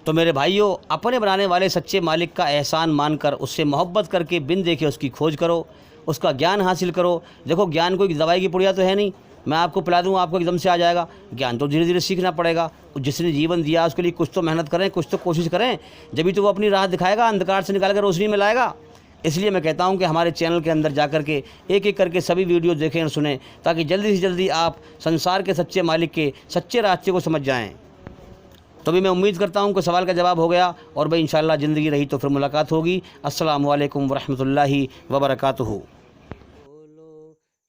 तो मेरे भाइयों, अपने बनाने वाले सच्चे मालिक का एहसान मानकर उससे मोहब्बत करके बिन देखे उसकी खोज करो, उसका ज्ञान हासिल करो। देखो, ज्ञान कोई दवाई की पुड़िया तो है नहीं, मैं आपको पिला दूँ आपको एकदम से आ जाएगा। ज्ञान तो धीरे धीरे सीखना पड़ेगा। जिसने जीवन दिया उसके लिए कुछ तो मेहनत करें, कुछ तो कोशिश करें, जब तो वो अपनी राह दिखाएगा, अंधकार से निकाल कर रोशनी में लाएगा। इसलिए मैं कहता हूं कि हमारे चैनल के अंदर जाकर के एक एक करके सभी वीडियो देखें और सुनें, ताकि जल्दी से जल्दी आप संसार के सच्चे मालिक के सच्चे रास्ते को समझ जाएं। तो भी मैं उम्मीद करता हूं कि सवाल का जवाब हो गया, और भाई इंशाल्लाह ज़िंदगी रही तो फिर मुलाकात होगी। अस्सलामु अलैकुम वरहमतुल्लाहि वबरकातुहू।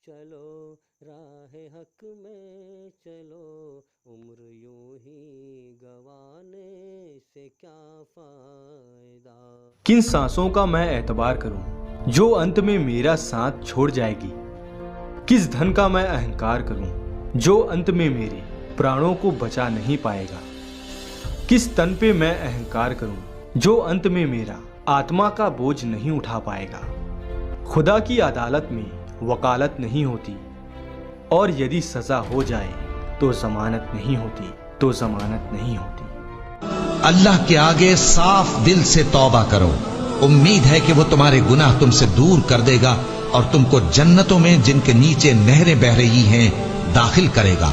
चलो राह हक में चलो, उम्र यूं ही गवाने से क्या फायदा। किन सांसों का मैं एतबार करूं जो अंत में मेरा साथ छोड़ जाएगी? किस धन का मैं अहंकार करूं जो अंत में मेरे प्राणों को बचा नहीं पाएगा? किस तन पे मैं अहंकार करूं जो अंत में मेरा आत्मा का बोझ नहीं उठा पाएगा? खुदा की अदालत में वकालत नहीं होती, और यदि सजा हो जाए तो जमानत नहीं होती, तो जमानत नहीं होती। अल्लाह के आगे साफ दिल से तौबा करो, उम्मीद है कि वो तुम्हारे गुनाह तुमसे दूर कर देगा और तुमको जन्नतों में जिनके नीचे नहरें बह रही हैं दाखिल करेगा।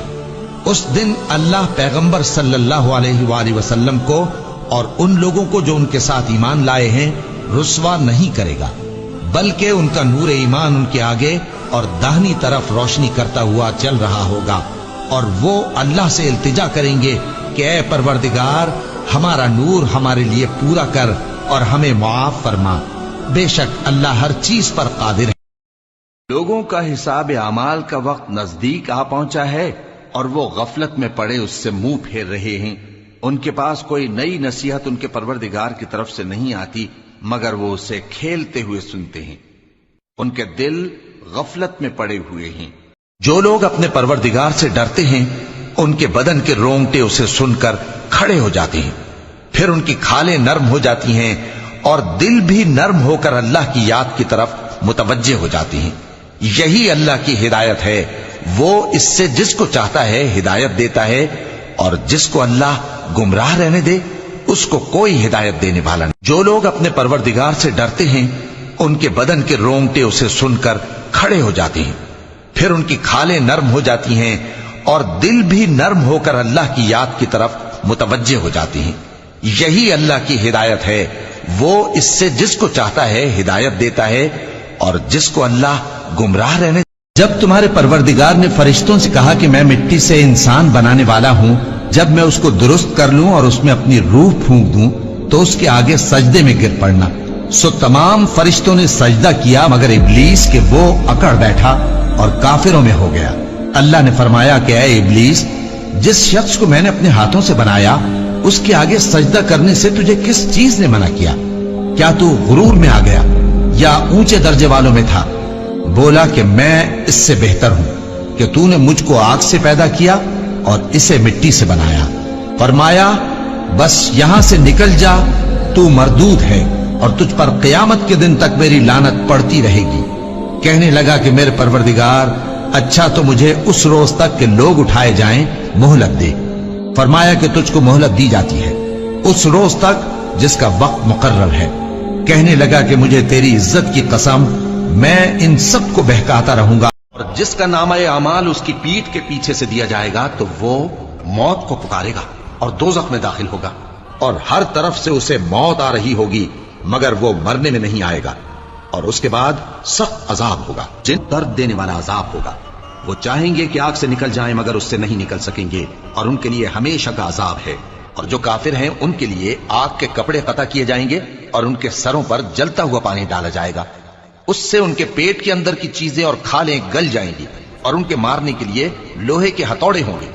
उस दिन अल्लाह पैगंबर सल्लल्लाहु अलैहि वसल्लम को और उन लोगों को जो उनके साथ ईमान लाए हैं रुस्वा नहीं करेगा, बल्कि उनका नूर ईमान उनके आगे और दाहिनी तरफ रोशनी करता हुआ चल रहा होगा, और वो अल्लाह से इल्तिजा करेंगे कि ऐ परवरदिगार, हमारा नूर हमारे लिए पूरा कर और हमें मुआफ फरमा। बेशक अल्लाह हर चीज पर कादिर है। लोगों का हिसाब आमाल का वक्त नजदीक आ पहुंचा है और वो गफलत में पड़े उससे मुंह फेर रहे हैं। उनके पास कोई नई नसीहत उनके परवरदिगार की तरफ से नहीं आती, मगर वो उसे खेलते हुए सुनते हैं। उनके दिल गफलत में पड़े हुए हैं। जो लोग अपने परवरदिगार से डरते हैं, उनके बदन के रोंगटे उसे सुनकर खड़े हो जाते हैं, फिर उनकी खालें नर्म हो जाती हैं और दिल भी नर्म होकर अल्लाह की याद की तरफ मुतवज्जे हो जाती हैं। यही अल्लाह की हिदायत है। वो इससे जिसको चाहता है हिदायत देता है, और जिसको अल्लाह गुमराह रहने दे उसको कोई हिदायत देने वाला नहीं। जो लोग अपने परवरदिगार से डरते हैं, उनके बदन के रोंगटे उसे सुनकर खड़े हो जाते हैं, फिर उनकी खालें नर्म हो जाती हैं और दिल भी नर्म होकर अल्लाह की याद की तरफ मुतवज्जे हो जाती हैं। यही अल्लाह की हिदायत है। वो इससे जिसको चाहता है हिदायत देता है, और जिसको अल्लाह गुमराह रहने। जब तुम्हारे परवरदिगार ने फरिश्तों से कहा कि मैं मिट्टी से इंसान बनाने वाला हूं, जब मैं उसको दुरुस्त कर लूं और उसमें अपनी रूह फूंक दूं, तो उसके आगे सजदे में गिर पड़ना। सो तमाम फरिश्तों ने सजदा किया, मगर इब्लीस के वो अकड़ बैठा और काफिरों में हो गया। अल्लाह ने फरमाया कि ऐ इब्लीस, जिस शख्स को मैंने अपने हाथों से बनाया उसके आगे सजदा करने से तुझे किस चीज ने मना किया? क्या तू गुरूर में आ गया या ऊंचे दर्जे वालों में था? बोला कि मैं इससे बेहतर हूं कि तूने मुझको आग से पैदा किया और इसे मिट्टी से बनाया। फरमाया, बस यहां से निकल जा, तू मरदूद है और तुझ पर क़यामत के दिन तक मेरी लानत पड़ती रहेगी। कहने लगा कि मेरे परवरदिगार, अच्छा तो मुझे उस रोज तक के लोग उठाए जाएं, मोहलत दे। फरमाया कि तुझको मोहलत दी जाती है उस रोज तक जिसका वक्त मुकर्रर है। कहने लगा कि मुझे तेरी इज्जत की कसम, मैं इन सब को बहकाता रहूंगा। और जिसका नामा अमाल उसकी पीठ के पीछे से दिया जाएगा तो वो मौत को पुकारेगा और दोज़ख में दाखिल होगा, और हर तरफ से उसे मौत आ रही होगी, मगर वो मरने में नहीं आएगा। और उसके बाद सख्त अजाब होगा, जिन दर्द देने वाला अजाब होगा। वो चाहेंगे कि आग से निकल जाएं, मगर उससे नहीं निकल सकेंगे, और उनके लिए हमेशा का अजाब है। और जो काफिर हैं उनके लिए आग के कपड़े कता किए जाएंगे और उनके सरों पर जलता हुआ पानी डाला जाएगा। उससे उनके पेट के अंदर की चीजें और खालें गल जाएंगी, और उनके मारने के लिए लोहे के हथौड़े होंगे।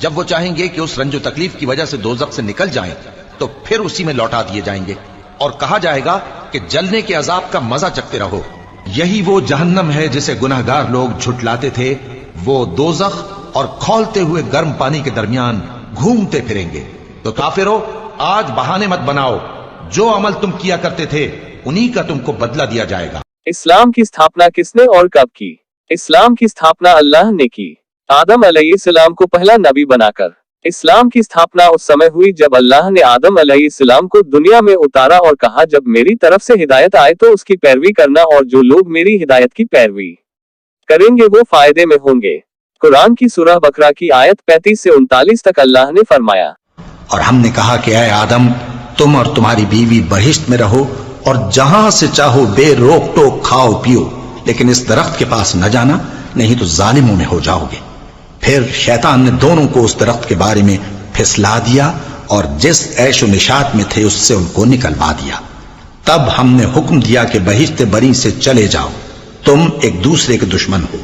जब वो चाहेंगे कि उस रंजो तकलीफ की वजह से दोज़ख से निकल जाएं, तो फिर उसी में लौटा दिए जाएंगे और कहा जाएगा कि जलने के अजाब का मजा चखते रहो। यही वो जहन्नम है जिसे गुनहगार लोग झुठलाते थे। वो दोजख और खौलते हुए गर्म पानी के दरमियान घूमते फिरेंगे। तो काफिरो, आज बहाने मत बनाओ। जो अमल तुम किया करते थे उन्हीं का तुमको बदला दिया जाएगा। इस्लाम की स्थापना किसने और कब की? इस्लाम की स्थापना अल्लाह ने की, आदम अलैहिस्सलाम को पहला नबी बनाकर। इस्लाम की स्थापना उस समय हुई जब अल्लाह ने आदम अलैहिस्सलाम को दुनिया में उतारा और कहा, जब मेरी तरफ से हिदायत आए तो उसकी पैरवी करना, और जो लोग मेरी हिदायत की पैरवी करेंगे वो फायदे में होंगे। कुरान की सूरह बकरा की आयत 35 से 39 तक अल्लाह ने फरमाया, और हमने कहा कि ऐ आदम, तुम और तुम्हारी बीवी बहिश्त में रहो और जहां से चाहो बेरोक टोक खाओ पियो, लेकिन इस दरख्त के पास न जाना, नहीं तो जालिमों में हो जाओगे। फिर शैतान ने दोनों को उस दरख्त के बारे में फिसला दिया और जिस ऐशो निशात में थे उससे उनको निकलवा दिया। तब हमने हुक्म दिया कि बहिश्त बरी से चले जाओ, तुम एक दूसरे के दुश्मन हो,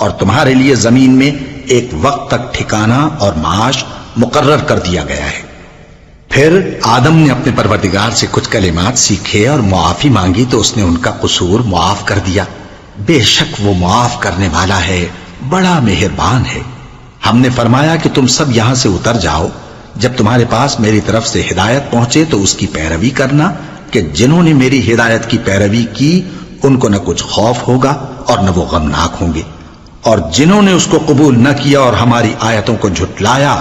और तुम्हारे लिए जमीन में एक वक्त तक ठिकाना और माश मुकर्रर कर दिया गया है। फिर आदम ने अपने परवरदिगार से कुछ कलिमात सीखे और मुआफी मांगी तो उसने उनका कसूर मुआफ कर दिया। बेशक वो मुआफ करने वाला है, बड़ा मेहरबान है। हमने फरमाया कि तुम सब यहां से उतर जाओ, जब तुम्हारे पास मेरी तरफ से हिदायत पहुंचे तो उसकी पैरवी करना, कि जिन्होंने मेरी हिदायत की पैरवी की उनको न कुछ खौफ होगा और न वो गमनाक होंगे, और जिन्होंने उसको कबूल न किया और हमारी आयतों को झुटलाया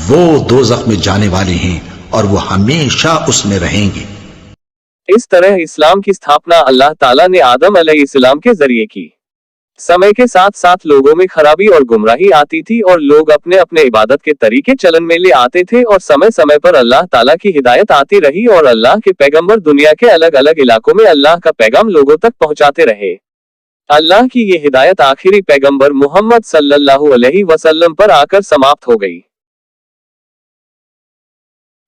वो दोज़ख में जाने वाले हैं और वो हमेशा उसमें रहेंगे। इस तरह इस्लाम की स्थापना अल्लाह ताला ने आदम अलैहिस्सलाम के जरिए की। समय के साथ साथ लोगों में खराबी और गुमराही आती थी और लोग अपने अपने इबादत के तरीके चलन में ले आते थे, और समय समय पर अल्लाह ताला की हिदायत आती रही और अल्लाह के पैगंबर दुनिया के अलग अलग इलाकों में अल्लाह का पैगाम लोगों तक पहुंचाते रहे। अल्लाह की ये हिदायत आखिरी पैगंबर मोहम्मद सल्लल्लाहु अलैहि वसल्लम पर आकर समाप्त हो गई।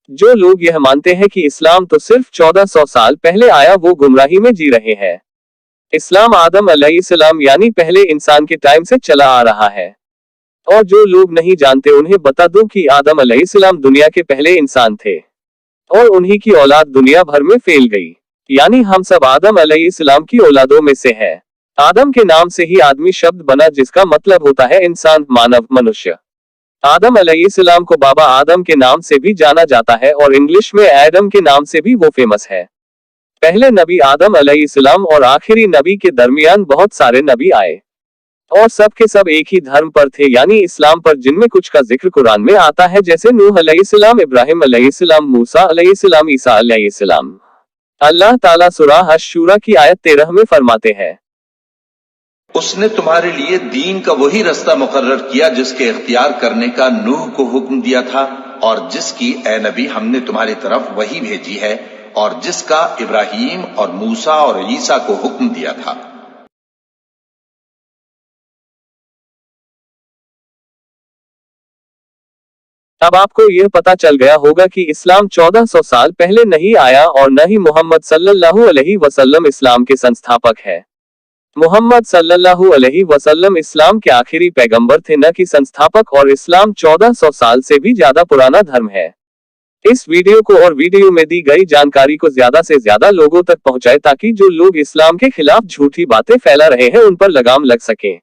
जो लोग यह मानते हैं कि इस्लाम तो सिर्फ 1400 साल पहले आया, वो गुमराही में जी रहे हैं। इस्लाम आदम अलैहिस्सलाम यानी पहले इंसान के टाइम से चला आ रहा है, और जो लोग नहीं जानते उन्हें बता दूं कि आदम अलैहिस्सलाम दुनिया के पहले इंसान थे और उन्हीं की औलाद दुनिया भर में फैल गई, यानी हम सब आदम अलैहिस्सलाम की औलादों में से है। आदम के नाम से ही आदमी शब्द बना, जिसका मतलब होता है इंसान, मानव, मनुष्य। आदम अलैहिस्सलाम को बाबा आदम के नाम से भी जाना जाता है और इंग्लिश में एडम के नाम से भी वो फेमस है। पहले नबी आदम अलैहिस्सलाम और आखिरी नबी के दरमियान बहुत सारे नबी आए और सब के सब एक ही धर्म पर थे, यानी इस्लाम पर, जिनमें कुछ का जिक्र कुरान में आता है, जैसे नूह अलैहिस्सलाम, इब्राहिम अलैहिस्सलाम, मूसा अलैहिस्सलाम, ईसा अलैहिस्सलाम। अल्लाह ताला सूरह अश-शूरा की आयत 13 में फरमाते हैं, उसने तुम्हारे लिए दीन का वही रास्ता मुकर्रर किया जिसके इख्तियार करने का नूह को हुक्म दिया था, और जिसकी ए नबी हमने तुम्हारी तरफ वही भेजी है, और जिसका इब्राहिम और मूसा और ईसा को हुक्म दिया था। अब आपको यह पता चल गया होगा कि इस्लाम 1400 साल पहले नहीं आया और न ही मोहम्मद सल्लल्लाहु अलैहि वसल्लम इस्लाम के संस्थापक है। मोहम्मद सल्लल्लाहु अलैहि वसल्लम इस्लाम के आखिरी पैगंबर थे, न कि संस्थापक, और इस्लाम 1400 साल से भी ज्यादा पुराना धर्म है। इस वीडियो को और वीडियो में दी गई जानकारी को ज्यादा से ज्यादा लोगों तक पहुंचाए, ताकि जो लोग इस्लाम के खिलाफ झूठी बातें फैला रहे हैं उन पर लगाम लग सके।